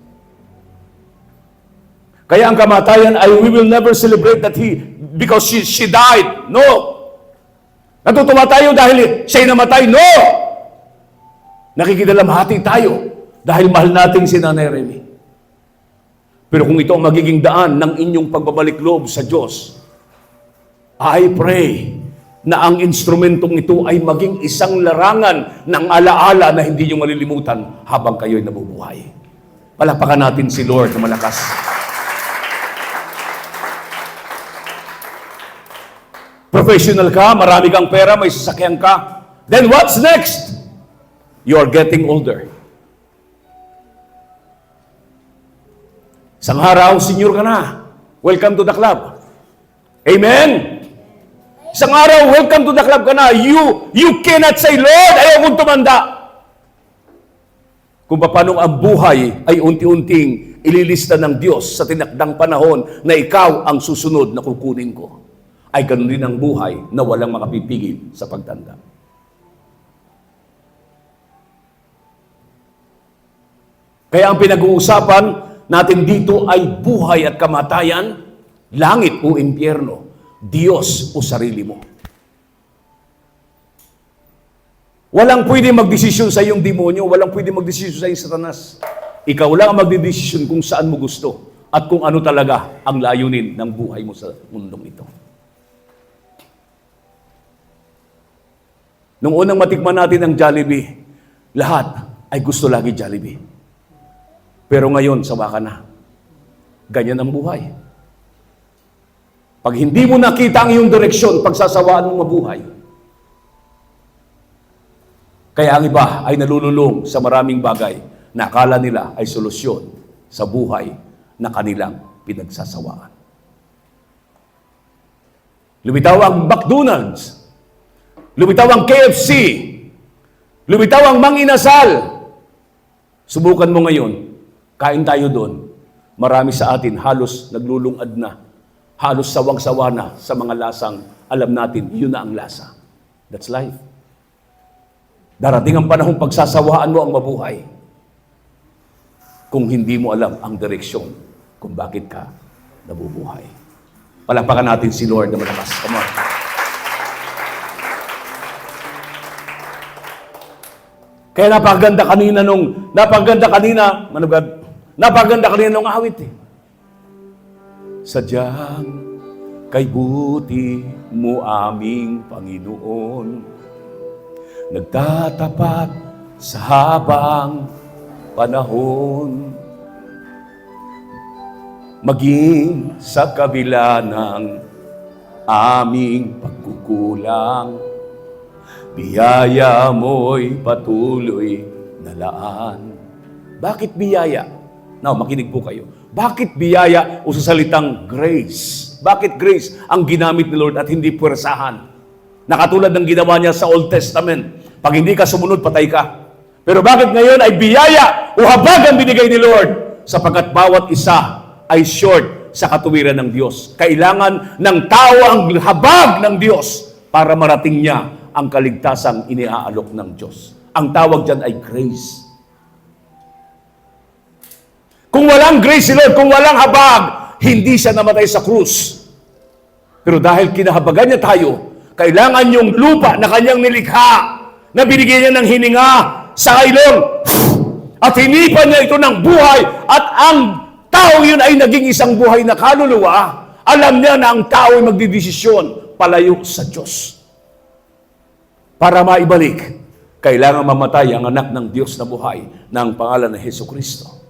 Kaya ang kamatayan ay we will never celebrate that because she died. No. Natutuwa tayo dahil siya'y namatay? No! Nakikidalamhati tayo dahil mahal natin si Nanay Remy. Pero kung ito ang magiging daan ng inyong pagbabalik loob sa Diyos, I pray na ang instrumentong ito ay maging isang larangan ng alaala na hindi nyo malilimutan habang kayo'y nabubuhay. Palapakan natin si Lord na malakas. Professional ka, marami kang pera, may sasakyan ka. Then what's next? You are getting older. Isang araw, senior ka na. Welcome to the club. Amen? Isang araw, welcome to the club ka na. You cannot say, Lord, ayaw kong tumanda. Kung paano ang buhay ay unti-unting ililista ng Diyos sa tinakdang panahon na ikaw ang susunod na kukunin ko, ay ganun din ang buhay na walang makapipigil sa pagtanda. Kaya ang pinag-uusapan natin dito ay buhay at kamatayan, langit o impyerno, Diyos o sarili mo. Walang pwede magdesisyon sa iyong demonyo, walang pwede magdesisyon sa iyong satanas. Ikaw lang ang magdedesisyon kung saan mo gusto at kung ano talaga ang layunin ng buhay mo sa mundong ito. Nung unang matikman natin ang Jollibee, lahat ay gusto lagi Jollibee. Pero ngayon, sawa ka na. Ganyan ang buhay. Pag hindi mo nakita ang iyong direksyon, pagsasawaan mong mabuhay. Kaya ang iba ay nalululong sa maraming bagay na akala nila ay solusyon sa buhay na kanilang pinagsasawaan. Lumitaw ang McDonald's, lumitaw ang KFC, lumitaw ang Mang Inasal. Subukan mo ngayon, kain tayo doon. Marami sa atin halos naglulungad na, halos sawang-sawa na sa mga lasang alam natin, yun na ang lasa. That's life. Darating ang panahong pagsasawaan mo ang mabuhay kung hindi mo alam ang direksyon kung bakit ka nabubuhay. Palakpakan natin si Lord na malakas. Come on. Kaya napaganda kanina nung awit eh. Sadyang kay buti mo aming Panginoon, nagtatapat sa habang panahon, maging sa kabila ng aming pagkukulang, biyaya mo'y patuloy na laan. Bakit biyaya? Now, makinig po kayo. Bakit biyaya o sa salitang grace? Bakit grace ang ginamit ni Lord at hindi puwersahan? Nakatulad ng ginawa niya sa Old Testament. Pag hindi ka sumunod, patay ka. Pero bakit ngayon ay biyaya o habag ang binigay ni Lord? Sapagkat bawat isa ay short sa katuwiran ng Diyos. Kailangan ng tao ang habag ng Diyos para marating niya ang kaligtasang iniaalok ng Diyos. Ang tawag dyan ay grace. Kung walang grace si Lord, kung walang habag, hindi siya namatay sa krus. Pero dahil kinahabagan niya tayo, kailangan yung lupa na kanyang nilikha, na binigyan niya ng hininga sa ilong, at hinipan niya ito ng buhay, at ang tao yun ay naging isang buhay na kaluluwa. Alam niya na ang tao ay magdidesisyon palayo sa Diyos. Para maibalik, kailangan mamatay ang anak ng Diyos na buhay ng pangalan ng Hesukristo.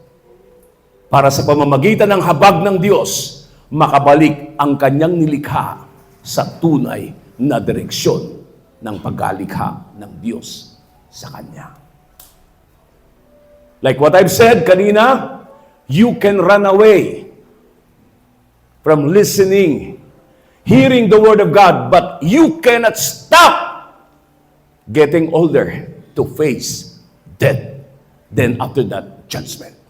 Para sa pamamagitan ng habag ng Diyos, makabalik ang kanyang nilikha sa tunay na direksyon ng pagkalikha ng Diyos sa Kanya. Like what I've said kanina, you can run away from listening, hearing the Word of God, but you cannot stop getting older to face death. Then after that, judgment.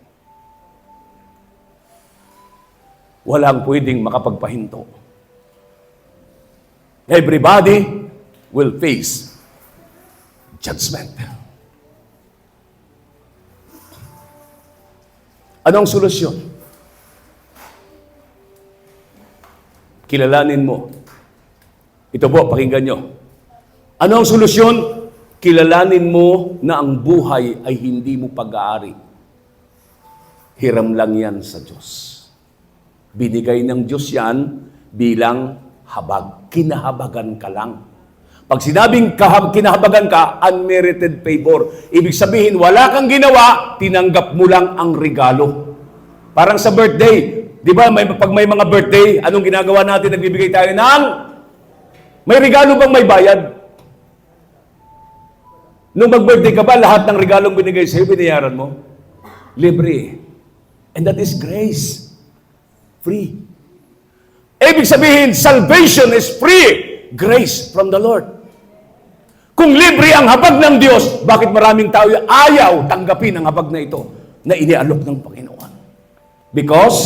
Walang pwedeng makapagpahinto. Everybody will face judgment. Anong solusyon? Kilalanin mo. Ito po, pakinggan nyo. Ano ang solusyon? Kilalanin mo na ang buhay ay hindi mo pag-aari. Hiram lang yan sa Diyos. Binigay ng Diyos yan bilang habag. Kinahabagan ka lang. Pag sinabing kinahabagan ka, unmerited favor. Ibig sabihin, wala kang ginawa, tinanggap mo lang ang regalo. Parang sa birthday. Di ba, pag may mga birthday, anong ginagawa natin? Nagbibigay tayo ng... May regalo bang may bayad? Nung mag-birthday ka ba, lahat ng regalong binigay sa'yo, binayaran mo? Libre. And that is grace. Free. Ibig sabihin, salvation is free. Grace from the Lord. Kung libre ang habag ng Diyos, bakit maraming tao ayaw tanggapin ang habag na ito na inialok ng Panginoon? Because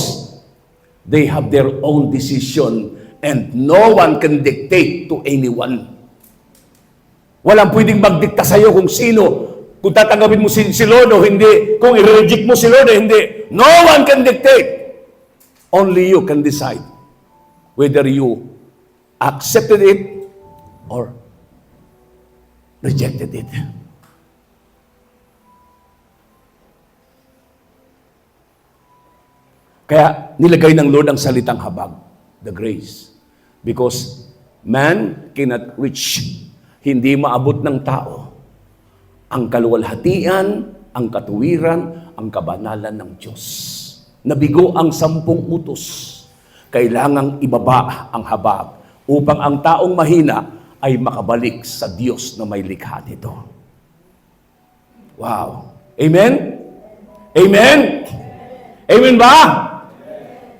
they have their own decision and no one can dictate to anyone. Walang pwedeng magdikta sa'yo kung sino, kung tatanggapin mo si Lord o hindi, kung i-reject mo si Lord o hindi. No one can dictate. Only you can decide whether you accepted it or rejected it. Kaya nilagay ng Lord ang salitang habag, the grace. Because man cannot reach hindi maabot ng tao ang kaluwalhatian, ang katuwiran, ang kabanalan ng Diyos. Nabigo ang 10 utos. Kailangang ibaba ang habag upang ang taong mahina ay makabalik sa Diyos na may likha nito. Wow. Amen? Amen? Amen ba?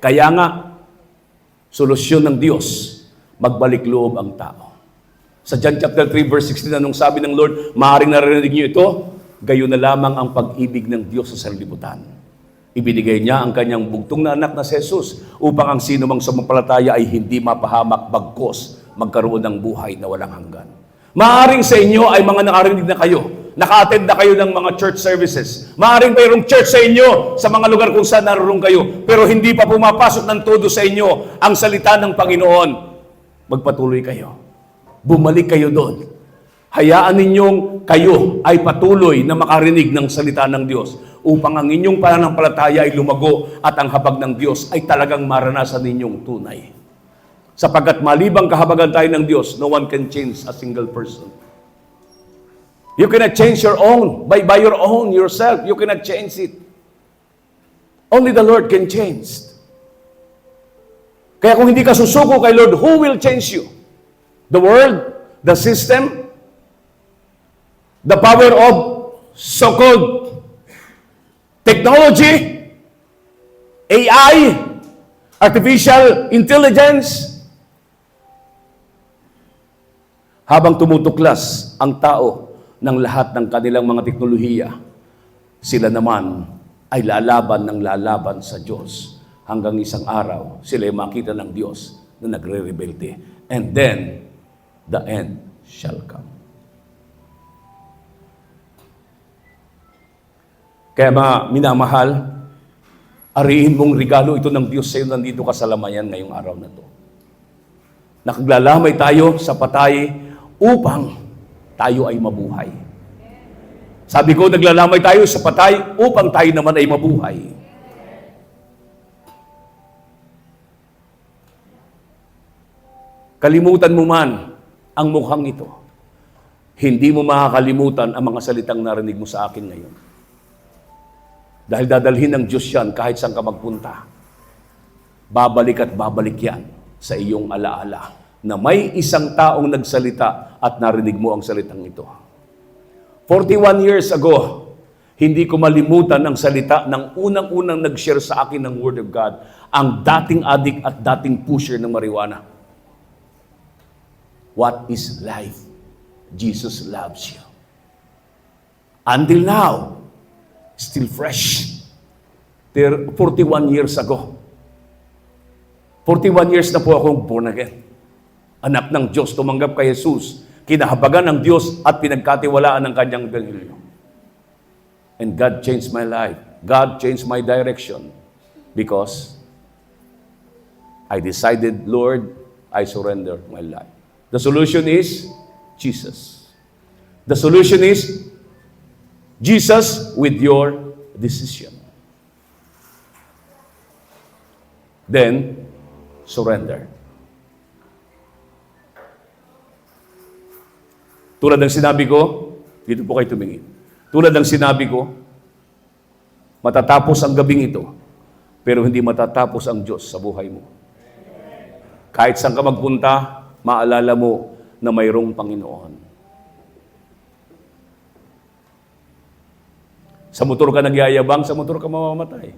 Kaya nga, solusyon ng Diyos, magbalik loob ang tao. Sa John chapter 3 verse 16, anong sabi ng Lord? Maaaring narinig niyo ito, gayon na lamang ang pag-ibig ng Diyos sa sanlibutan. Ibinigay niya ang kanyang bugtong na anak na si Jesus upang ang sino mang sumampalataya ay hindi mapahamak bagkos magkaroon ng buhay na walang hanggan. Maaaring sa inyo ay mga nakarinig na kayo, naka-attend na kayo ng mga church services. Maaaring mayroong church sa inyo sa mga lugar kung saan naroon kayo, pero hindi pa pumapasok ng todo sa inyo ang salita ng Panginoon. Magpatuloy kayo. Bumalik kayo doon. Hayaan ninyong kayo ay patuloy na makarinig ng salita ng Diyos upang ang inyong pananampalataya ay lumago at ang habag ng Diyos ay talagang maranasan ninyong tunay. Sapagkat malibang kahabagan tayo ng Diyos, no one can change a single person. You cannot change your own, by your own, yourself. You cannot change it. Only the Lord can change. Kaya kung hindi ka susuko kay Lord, who will change you? The world, the system, the power of so-called technology, AI, artificial intelligence. Habang tumutuklas ang tao ng lahat ng kanilang mga teknolohiya, sila naman ay lalaban ng lalaban sa Diyos. Hanggang isang araw, sila ay makita ng Diyos na nagre-rebelte. And then, the end shall come. Kaya minamahal, ariin mong regalo ito ng Diyos sa iyo, nandito ka sa lamayan ngayong araw na to. Nakaglalamay tayo sa patay upang tayo ay mabuhay. Sabi ko, naglalamay tayo sa patay upang tayo naman ay mabuhay. Kalimutan mo man ang mukhang ito, hindi mo makakalimutan ang mga salitang narinig mo sa akin ngayon. Dahil dadalhin ng Diyos yan kahit saan ka magpunta. Babalik at babalik yan sa iyong alaala na may isang taong nagsalita at narinig mo ang salitang ito. 41 years ago, hindi ko malimutan ang salita ng unang-unang nag-share sa akin ng Word of God, ang dating addict at dating pusher ng marijuana. What is life? Jesus loves you. Until now, still fresh. 41 years ago. 41 years na po akong born again. Anak ng Diyos, tumanggap kay Jesus, kinahabagan ng Diyos at pinagkatiwalaan ng kanyang ebanghelyo. And God changed my life. God changed my direction because I decided, Lord, I surrender my life. The solution is Jesus. The solution is Jesus with your decision. Then, surrender. Tulad ng sinabi ko, dito po kayo tumingin. Tulad ng sinabi ko, matatapos ang gabing ito, pero hindi matatapos ang Diyos sa buhay mo. Kahit saan ka magpunta, maalala mo na mayroong Panginoon. Sa motor ka nagyayabang, sa motor ka mamamatay.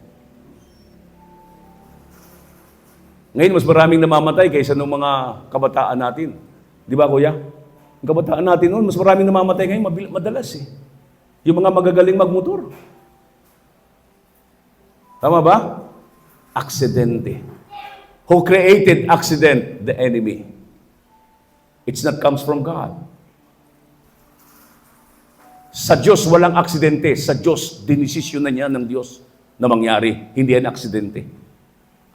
Ngayon, mas maraming namamatay kaysa ng mga kabataan natin. Di ba, kuya? Ang kabataan natin noon, mas maraming namamatay ngayon, madalas eh. Yung mga magagaling magmotor. Tama ba? Aksidente. Who created accident? The enemy. It's not comes from God. Sa Diyos, walang aksidente. Sa Diyos, dinesisyon na niya ng Diyos na mangyari. Hindi yan aksidente.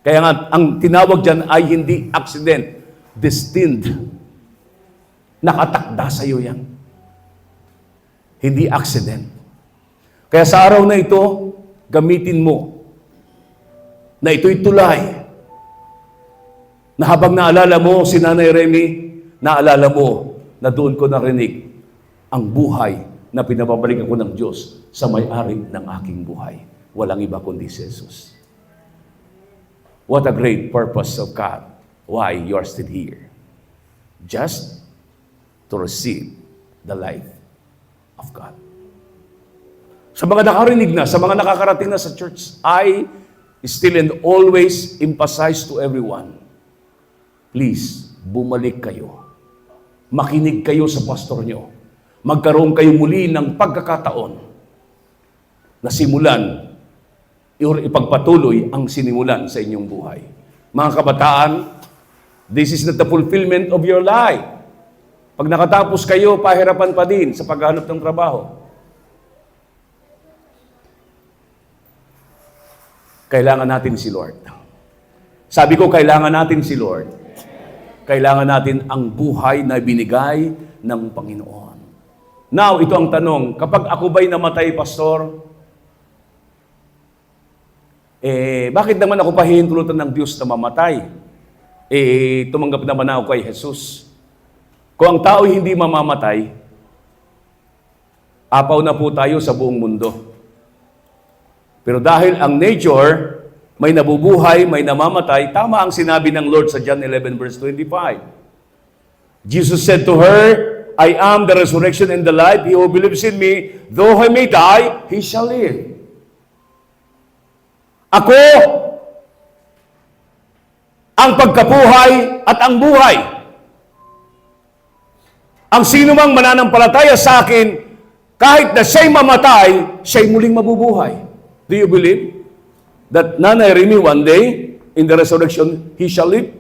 Kaya nga, ang tinawag dyan ay hindi accident. Destined. Nakatakda sa iyo yan. Hindi accident. Kaya sa araw na ito, gamitin mo na ito'y tulay. Na habang naalala mo si Nanay Remy, naalala mo na doon ko narinig ang buhay na pinababalik ako ng Diyos sa may-ari ng aking buhay. Walang iba kundi si Jesus. What a great purpose of God. Why you are still here. Just to receive the life of God. Sa mga nakarinig na, sa mga nakakarating na sa church, I still and always emphasize to everyone, please, bumalik kayo. Makinig kayo sa pastor nyo. Magkaroon kayo muli ng pagkakataon na simulan o ipagpatuloy ang sinimulan sa inyong buhay. Mga kabataan, this is not the fulfillment of your life. Pag nakatapos kayo, pahirapan pa din sa paghanap ng trabaho. Kailangan natin si Lord. Sabi ko, kailangan natin si Lord. Kailangan natin ang buhay na binigay ng Panginoon. Now, ito ang tanong, kapag ako ba'y namatay, Pastor, bakit naman ako pahihintulutan ng Diyos na mamatay? Tumanggap naman ako kay Jesus. Kung ang tao hindi mamamatay, apaw na po tayo sa buong mundo. Pero dahil ang nature, may nabubuhay, may namamatay, tama ang sinabi ng Lord sa John 11 verse 25. Jesus said to her, I am the resurrection and the life. He who believes in me, though he may die, he shall live. Ako ang pagkabuhay at ang buhay. Ang sino mang mananampalataya sa akin, kahit na siya'y mamatay, siya'y muling mabubuhay. Do you believe that Nanay Remy one day, in the resurrection, he shall live?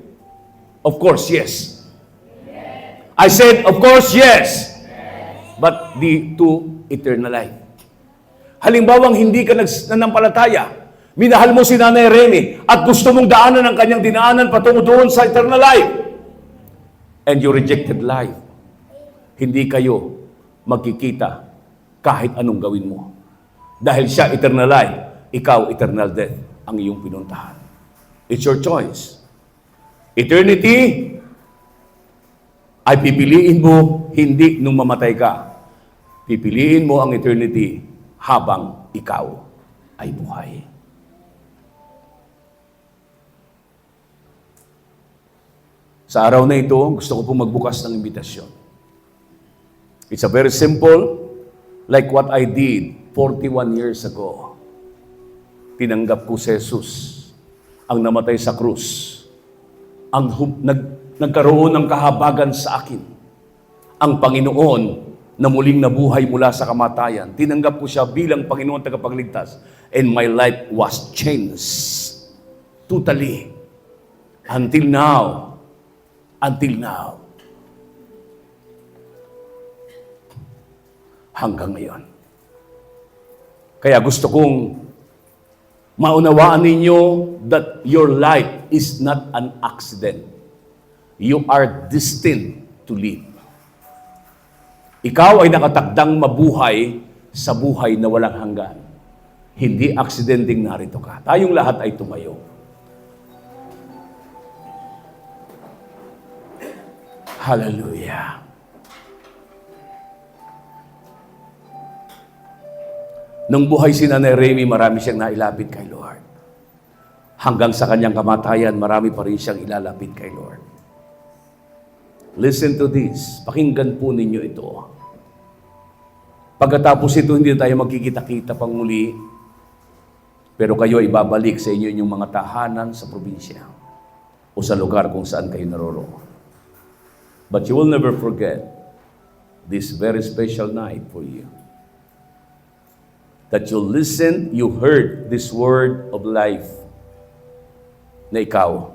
Of course, yes. I said, of course, yes. But to eternal life. Halimbawang hindi ka nanampalataya, minahal mo si Nanay Remy at gusto mong daanan ang kanyang dinaanan patungo doon sa eternal life. And you rejected life. Hindi kayo magkikita kahit anong gawin mo. Dahil siya eternal life, ikaw eternal death ang iyong pinuntahan. It's your choice. Eternity, ay pipiliin mo hindi nung mamatay ka. Pipiliin mo ang eternity habang ikaw ay buhay. Sa araw na ito, gusto ko pong magbukas ng imbitasyon. It's a very simple, like what I did 41 years ago. Tinanggap ko si Jesus, ang namatay sa krus, ang nagkaroon ng kahabagan sa akin, ang Panginoon na muling nabuhay mula sa kamatayan. Tinanggap ko siya bilang Panginoon tagapagligtas, and my life was changed totally until now. Hanggang ngayon. Kaya gusto kong maunawaan ninyo that your life is not an accident. You are destined to live. Ikaw ay nakatakdang mabuhay sa buhay na walang hanggan. Hindi aksidenteng narito ka. Tayong lahat ay tumayo. Hallelujah. Nung buhay si Nanay Remy, marami siyang nailapit kay Lord. Hanggang sa kanyang kamatayan, marami pa rin siyang ilalapit kay Lord. Listen to this. Pakinggan po ninyo ito. Pagkatapos ito, hindi tayo magkikita-kita pang muli, pero kayo ay babalik sa inyo inyong mga tahanan sa probinsya o sa lugar kung saan kayo naroroon. But you will never forget this very special night for you. That you listened, you heard this word of life na ikaw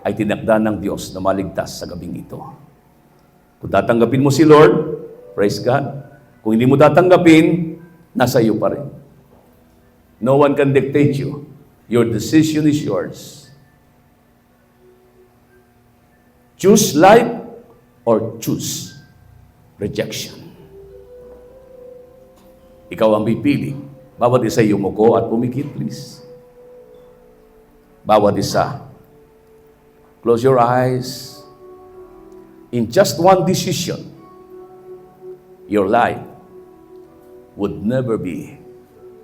ay tinakda ng Diyos na maligtas sa gabing ito. Kung tatanggapin mo si Lord, praise God. Kung hindi mo tatanggapin, nasa iyo pa rin. No one can dictate you. Your decision is yours. Choose life or choose rejection. Ikaw ang pipili. Bawat isa yumuko at pumikit, please. Bawat isa. Close your eyes. in just one decision, your life would never be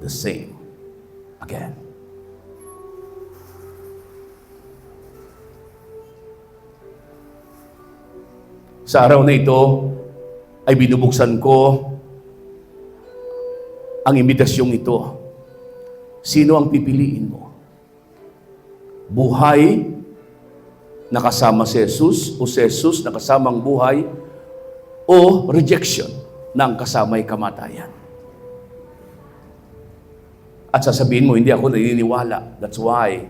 the same again. Sa araw na ito, ay binubuksan ko ang imbidasyong ito. Sino ang pipiliin mo? Buhay na kasama si Jesus o si Jesus na kasamang buhay o rejection ng kasama'y kamatayan? At sasabihin mo, hindi ako naniniwala. That's why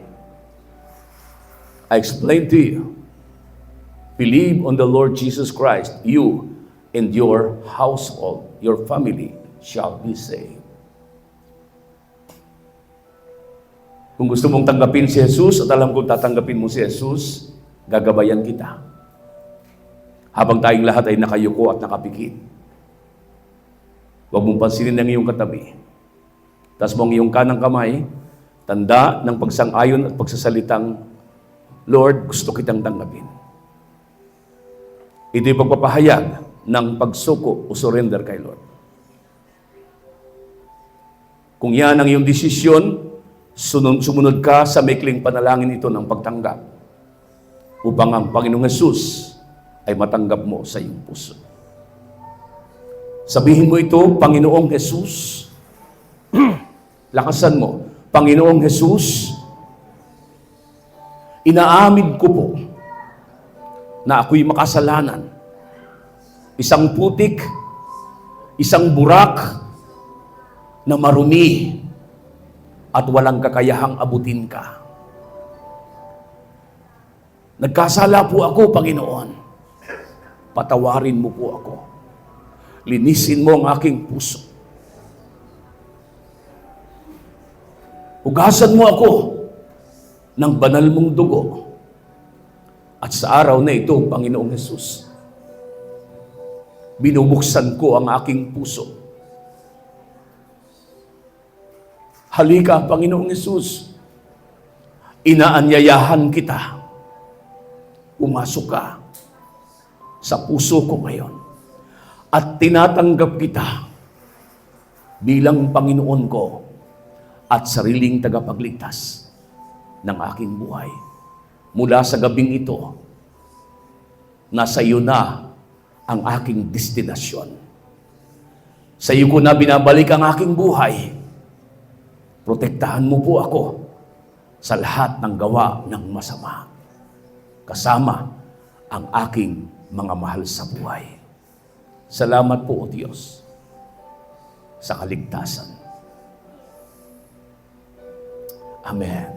I explained to you, believe on the Lord Jesus Christ, you and your household, your family shall be saved. Kung gusto mong tanggapin si Jesus at alam kong tatanggapin mo si Jesus, gagabayan kita. Habang tayong lahat ay nakayuko at nakapikit. Huwag mong pansinin ang iyong katabi. Taas mo ang iyong kanang kamay, tanda ng pagsang-ayon at pagsasalitang, Lord, gusto kitang tanggapin. Ito'y pagpapahayag ng pagsuko o surrender kay Lord. Kung yan ang iyong desisyon, sumunod ka sa maikling panalangin ito ng pagtanggap upang ang Panginoong Hesus ay matanggap mo sa iyong puso. Sabihin mo ito, Panginoong Hesus. Lakasan mo, Panginoong Hesus, inaamid ko po na ako'y makasalanan. Isang putik, isang burak na marumi at walang kakayahang abutin ka. Nagkasala po ako, Panginoon. Patawarin mo po ako. Linisin mo ang aking puso. Hugasan mo ako ng banal mong dugo. At sa araw na ito, Panginoong Hesus, binubuksan ko ang aking puso. Halika, Panginoong Hesus. Inaanyayahan kita. Pumasok ka sa puso ko ngayon. At tinatanggap kita bilang Panginoon ko at sariling tagapagligtas ng aking buhay. Mula sa gabing ito, nasa iyo na ang aking destinasyon. Sa iyo ko na binabalik ang aking buhay. Protektahan mo po ako sa lahat ng gawa ng masama. Kasama ang aking mga mahal sa buhay. Salamat po, O Diyos, sa kaligtasan. Amen.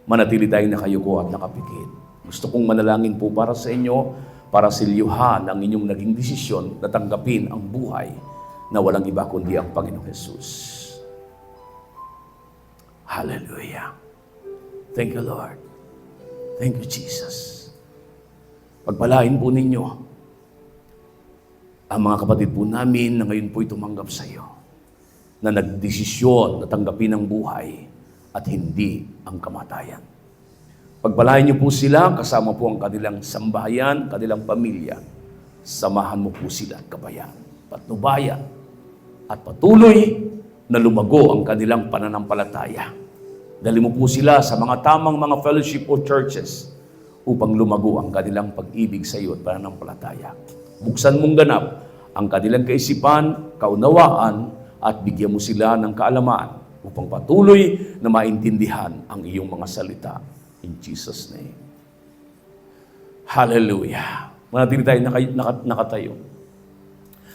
Manatili tayong nakayuko at nakapikit. Gusto kong manalangin po para sa inyo, para silyuhan ang inyong naging desisyon na tanggapin ang buhay na walang iba kundi ang Panginoong Hesus. Hallelujah. Thank you, Lord. Thank you, Jesus. Pagpalain po ninyo ang mga kapatid po namin na ngayon po'y tumanggap sa iyo, na nagdesisyon na tanggapin ang buhay at hindi ang kamatayan. Pagpalain niyo po sila, kasama po ang kanilang sambahayan, kanilang pamilya. Samahan mo po sila at kabayan, patnubayan, at patuloy na lumago ang kanilang pananampalataya. Dali mo po sila sa mga tamang mga fellowship o churches upang lumago ang kanilang pag-ibig sa iyo at pananampalataya. Buksan mong ganap ang kanilang kaisipan, kaunawaan, at bigyan mo sila ng kaalaman upang patuloy na maintindihan ang iyong mga salita. In Jesus' name. Hallelujah. Manatili tayo nakatayo.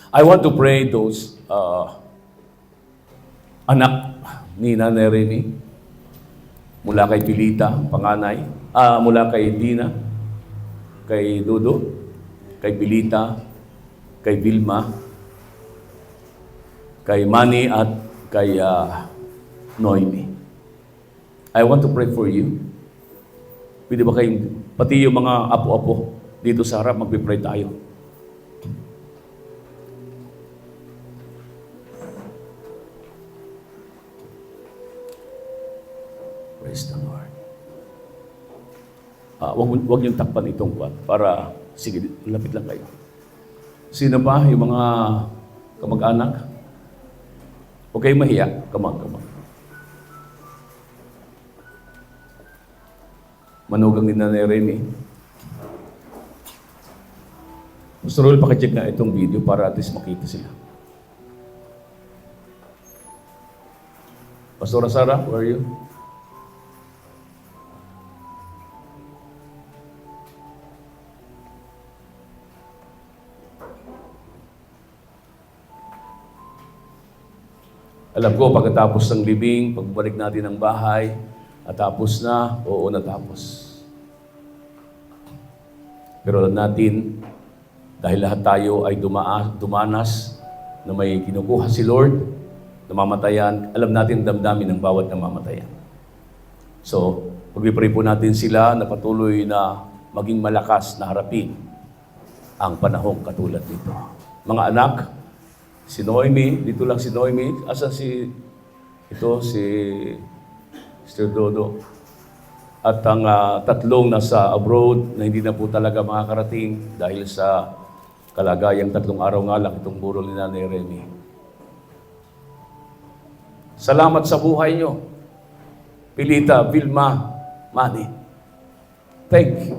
I want to pray those anak ni Nanay Rene, mula kay Pilita, panganay, mula kay Dina, kay Dudo, kay Pilita, kay Vilma, kay Manny at kay Noemi. I want to pray for you. Pwede ba kayong, pati yung mga apo-apo dito sa harap, magpipray tayo. Praise the Lord. Huwag niyong takpan itong kwan para Sige, lapit lang kayo. Sino pa? Yung mga kamag-anak? Huwag kayong mahiya. Come on. Manugang ni Nanay Remy. Pastor Roel, pakicheck na itong video para at least makita sila. Pastora Sara, where are you? Alam ko, pagkatapos ng libing, pagbalik natin ng bahay, natapos na, oo, natapos. Pero alam natin, dahil lahat tayo ay dumanas na may kinukuha si Lord, namamatayan, alam natin damdamin ng bawat namamatayan. So, pag-pray po natin sila na patuloy na maging malakas na harapin ang panahong katulad nito. Mga anak, si Noemi, dito lang si Noemi. Asa si Mr. Dodo. At ang tatlong nasa abroad na hindi na po talaga makakarating dahil sa kalagayang 3 araw nga lang itong burol ni Nanay Remy. Salamat sa buhay nyo. Pilita, Vilma, Manny. Thank you.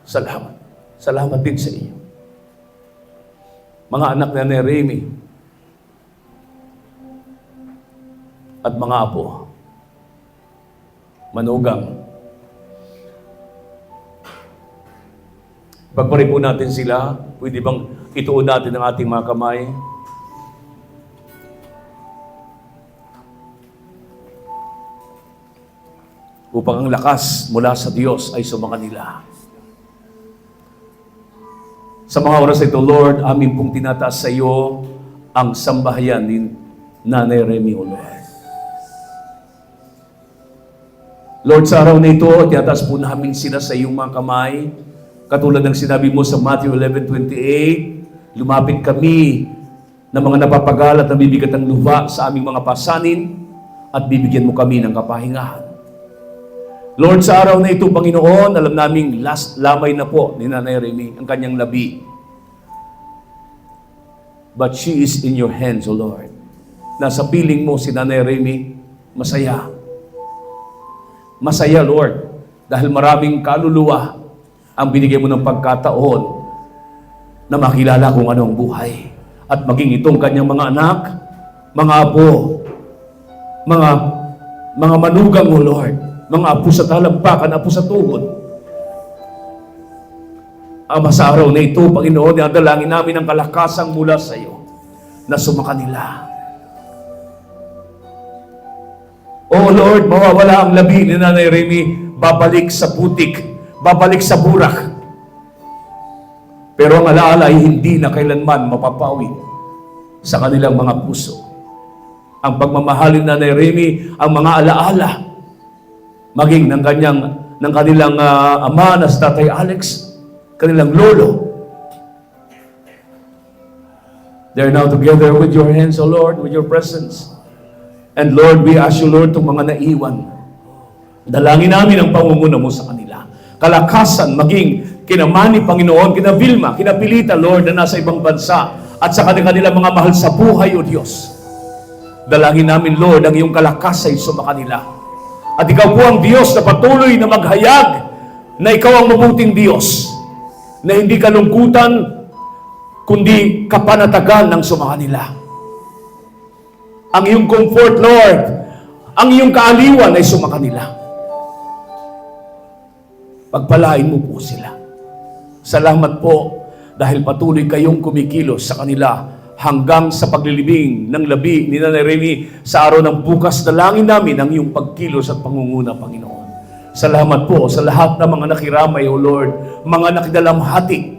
Salamat. Salamat din sa inyo. Mga anak na ni Remy at mga apo, manugang. Pagpari po natin sila, pwede bang ituon natin ang ating mga kamay? Upang ang lakas mula sa Diyos ay sumakanila. Sa mga oras ito, Lord, amin pong tinataas sa iyo ang sambahayan ni Nanay Remy, O Lord. Lord, sa araw na ito, tinataas po namin sila sa iyong mga kamay. Katulad ng sinabi mo sa Matthew 11:28, lumapit kami ng mga napapagal at nabibigat ang lupa sa aming mga pasanin at bibigyan mo kami ng kapahingahan. Lord, sa araw na ito, Panginoon, alam naming last lamay na po ni Nanay Remy ang kanyang labi. But she is in your hands, O Lord. Nasa piling mo si Nanay Remy, masaya. Masaya, Lord, dahil maraming kaluluwa ang binigay mo ng pagkataon na makilala kung ano ang buhay. At maging itong kanyang mga anak, mga apo, mga manugang, O Lord, mga apo sa talampakan, apo sa tuhod. Ama, sa araw na ito, Panginoon, dalangin namin ang kalakasang mula sa iyo na sumakanila. Oh Lord, mawawala ang labi ni Nanay Remy, babalik sa putik, babalik sa burak. Pero ang alaala ay hindi na kailanman mapapawi sa kanilang mga puso. Ang pagmamahalin na Nanay Remy, ang mga alaala, maging ng kanilang ama na si Tatay Alex, kanilang lolo. They're now together with your hands, O Lord, with your presence. And Lord, we ask you, Lord, itong mga naiwan. Dalangin namin ang pangunguna mo sa kanila. Kalakasan, maging kina Manny, Panginoon, kina Vilma, kina Pilita, Lord, na nasa ibang bansa, at sa kanilang mga mahal sa buhay, O Diyos. Dalangin namin, Lord, ang iyong kalakasan sumakanila. At ikaw po ang Diyos na patuloy na maghayag na ikaw ang mabuting Diyos, na hindi kalungkutan, kundi kapanatagan ng sumakanila. Ang iyong comfort, Lord, ang iyong kaaliwan ay sumakanila. Pagpalain mo po sila. Salamat po dahil patuloy kayong kumikilos sa kanila hanggang sa paglilibing ng labi ni Nanay Remy sa araw ng bukas. Dalangin namin ang iyong pagkilos at pangunguna, Panginoon. Salamat po sa lahat ng mga nakiramay, O Lord, mga nakidalamhati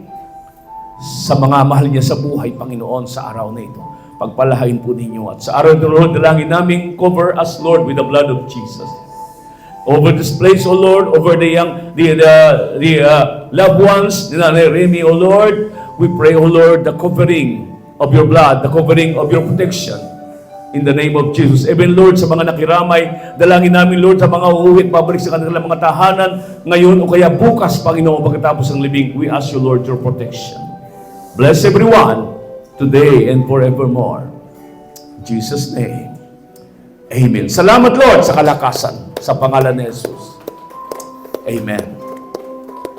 sa mga mahal niya sa buhay, Panginoon, sa araw na ito. Pagpalahain po ninyo. At sa araw na ito, Lord, dalangin namin, cover us, Lord, with the blood of Jesus. Over this place, O Lord, over the loved ones, ni Nanay Remy, O Lord, we pray, O Lord, the covering of your blood, the covering of your protection. In the name of Jesus. Even Lord, sa mga nakiramay, dalangin namin Lord sa mga uuwi at pabalik sa kanilang mga tahanan ngayon o kaya bukas, Panginoon, pagkatapos ng libing. We ask you, Lord, your protection. Bless everyone today and forevermore. In Jesus' name. Amen. Salamat, Lord, sa kalakasan. Sa pangalan ni Jesus. Amen.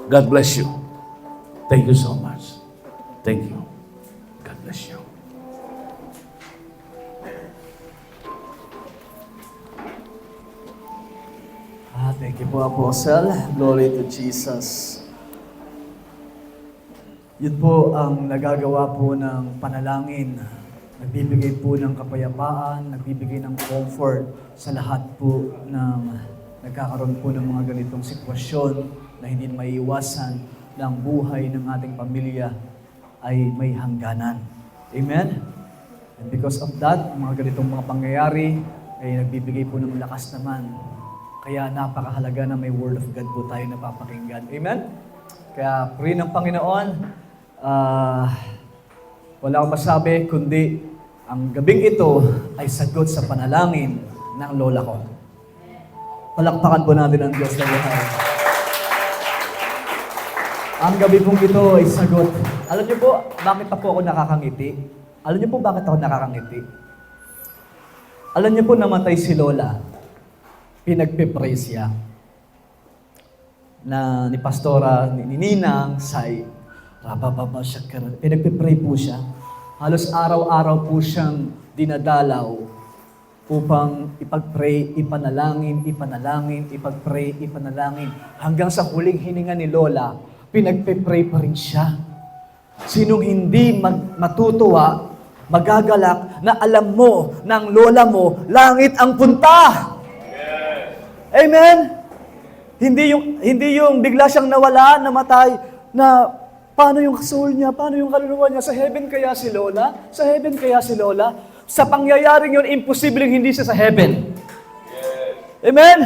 God bless you. Thank you so much. Thank you. God bless you. Thank you po, Apostle. Glory to Jesus. Yun po ang nagagawa po ng panalangin. Nagbibigay po ng kapayapaan, nagbibigay ng comfort sa lahat po ng nagkakaroon po ng mga ganitong sitwasyon na hindi maiiwasan ng buhay ng ating pamilya ay may hangganan. Amen? And because of that, mga ganitong mga pangyayari ay nagbibigay po ng lakas naman. Kaya napakahalaga na may Word of God po tayo napapakinggan. Amen? Kaya puri ng Panginoon, wala akong masabi, kundi ang gabing ito ay sagot sa panalangin ng lola ko. Palakpakan po natin ang Diyos na buhay. Ang gabi pong ito ay sagot. Alam niyo po, bakit pa po ako nakakangiti? Alam niyo po bakit ako nakakangiti? Alam niyo po namatay si lola. Pinagpe-pray siya na ni Pastora, ni Ninang, Sai, pinagpe-pray po siya. Halos araw-araw po siyang dinadalaw upang ipag-pray, ipanalangin, ipag-pray, ipanalangin. Hanggang sa huling hininga ni Lola, pinagpe-pray pa rin siya. Sinong hindi matutuwa, magagalak na alam mo ng lola mo, langit ang punta. Amen? Hindi yung bigla siyang nawala, namatay, na paano yung soul niya, paano yung kaluluwa niya, sa heaven kaya si Lola? Sa heaven kaya si Lola? Sa pangyayaring yun, imposibleng hindi siya sa heaven. Amen?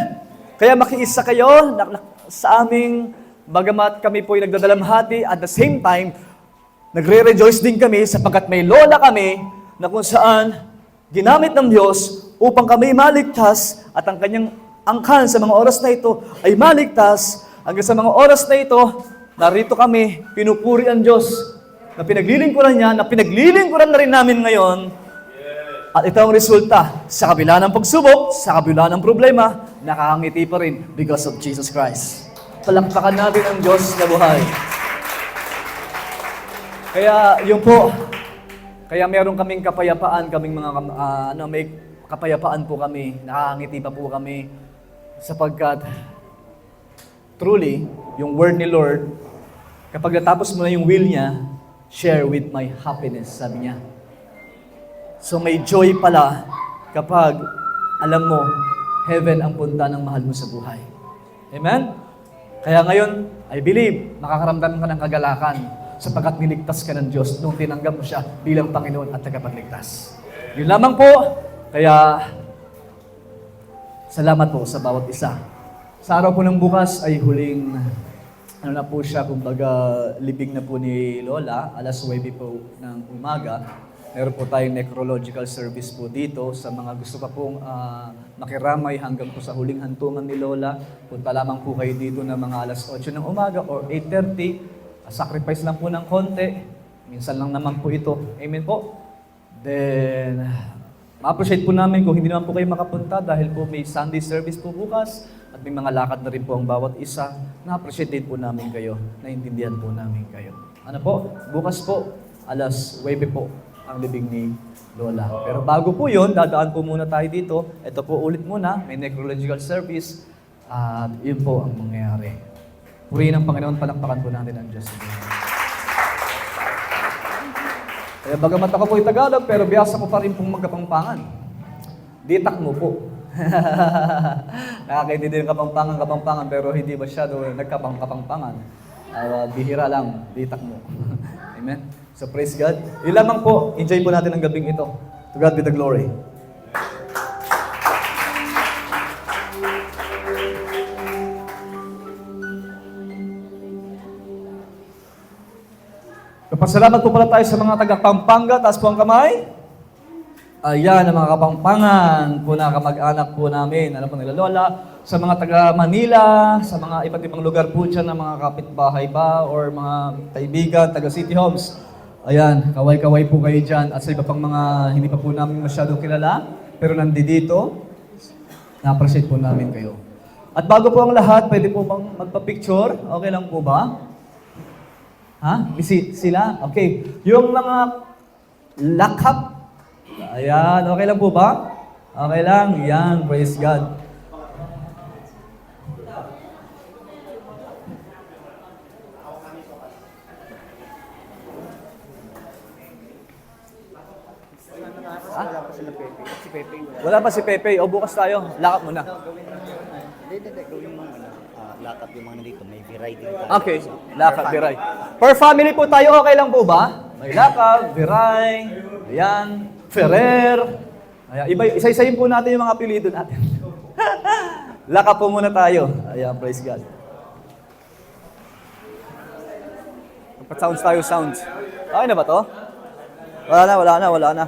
Kaya makiisa kayo sa aming, bagamat kami po ay nagdadalamhati, at the same time, nagre-rejoice din kami sapagkat may lola kami na kung saan ginamit ng Diyos upang kami maligtas at ang kanyang angkan sa mga oras na ito ay maligtas. Hanggang sa mga oras na ito, narito kami, pinupuri ang Diyos na pinaglilingkuran niya, na pinaglilingkuran na rin namin ngayon. At ito ang resulta, sa kabila ng pagsubok, sa kabila ng problema, nakakangiti pa rin because of Jesus Christ. Palakpakan natin ang Diyos na buhay. Kaya yun po, kaya meron kaming kapayapaan, kaming mga, may kapayapaan po kami, nakakangiti pa po kami, sapagkat truly, yung word ni Lord, kapag natapos mo na yung will niya, share with my happiness, sabi niya. So may joy pala kapag alam mo, heaven ang punta ng mahal mo sa buhay. Amen? Kaya ngayon, I believe, makakaramdam ka ng kagalakan sapagkat niligtas ka ng Diyos nung tinanggap mo siya bilang Panginoon at tagapagligtas. Yun lamang po, kaya salamat po sa bawat isa. Sa araw po ng bukas ay huling, na po siya, kumbaga libing na po ni Lola, alas 9 po ng umaga. Meron po tayong necrological service po dito sa mga gusto pa pong makiramay hanggang po sa huling hantungan ni Lola. Punta lamang po kayo dito na mga alas 8 ng umaga or 8:30. Sacrifice lang po ng konti. Minsan lang naman po ito. Amen po. Then, ma-appreciate po namin kung hindi naman po kayo makapunta dahil po may Sunday service po bukas at may mga lakad na rin po ang bawat isa. Na-appreciate din po namin kayo. Naintindihan po namin kayo. Ano po? Bukas po, alas 9 po ang libing ni Lola. Pero bago po yun, dadaan po muna tayo dito. Ito po ulit muna, may necrological service. At yun po ang mangyayari. Purihin ng Panginoon, palakpakan po natin ang Diyos. Kaya bagamat ako po'y Tagalog, pero biyasa ko pa rin pong magkapangpangan. Ditak mo po. Nakakaintindi ng kapangpangan, pero hindi masyado nagkapangpangan. Bihira lang, ditak mo. Amen? So praise God. Yun lamang po, enjoy po natin ang gabing ito. To God be the glory. Kapasalamat po pala tayo sa mga taga Pampanga. Taas po ang kamay. Ayan, ang mga kapangpangan po na kamag-anak po namin, ano po nila lola, sa mga taga Manila, sa mga iba't ibang lugar po dyan ng mga kapitbahay ba, or mga kaibigan, taga City Homes. Ayan, kaway-kaway po kayo dyan. At sa iba pang mga hindi pa po namin masyadong kilala, pero nandito, na-appreciate po namin kayo. At bago po ang lahat, pwede po bang magpa-picture? Okay lang po ba? Ha? Sila? Okay. Yung mga lakap, ayan, okay lang po ba? Okay lang, yan, praise God. Wala pa si Pepe. O, bukas tayo. Lakap muna. Gawin mo lakap yung mga nandito. May variety tayo. Okay, lakap, viray. Per family po tayo, okay lang po ba? May lakap, viray, ayan, Ferrer. Ayan, isa-isayin po natin yung mga apelido natin. Lakap po muna tayo. Ayan, praise God. Magpa-sounds tayo, sounds. Okay na ba to? Wala na.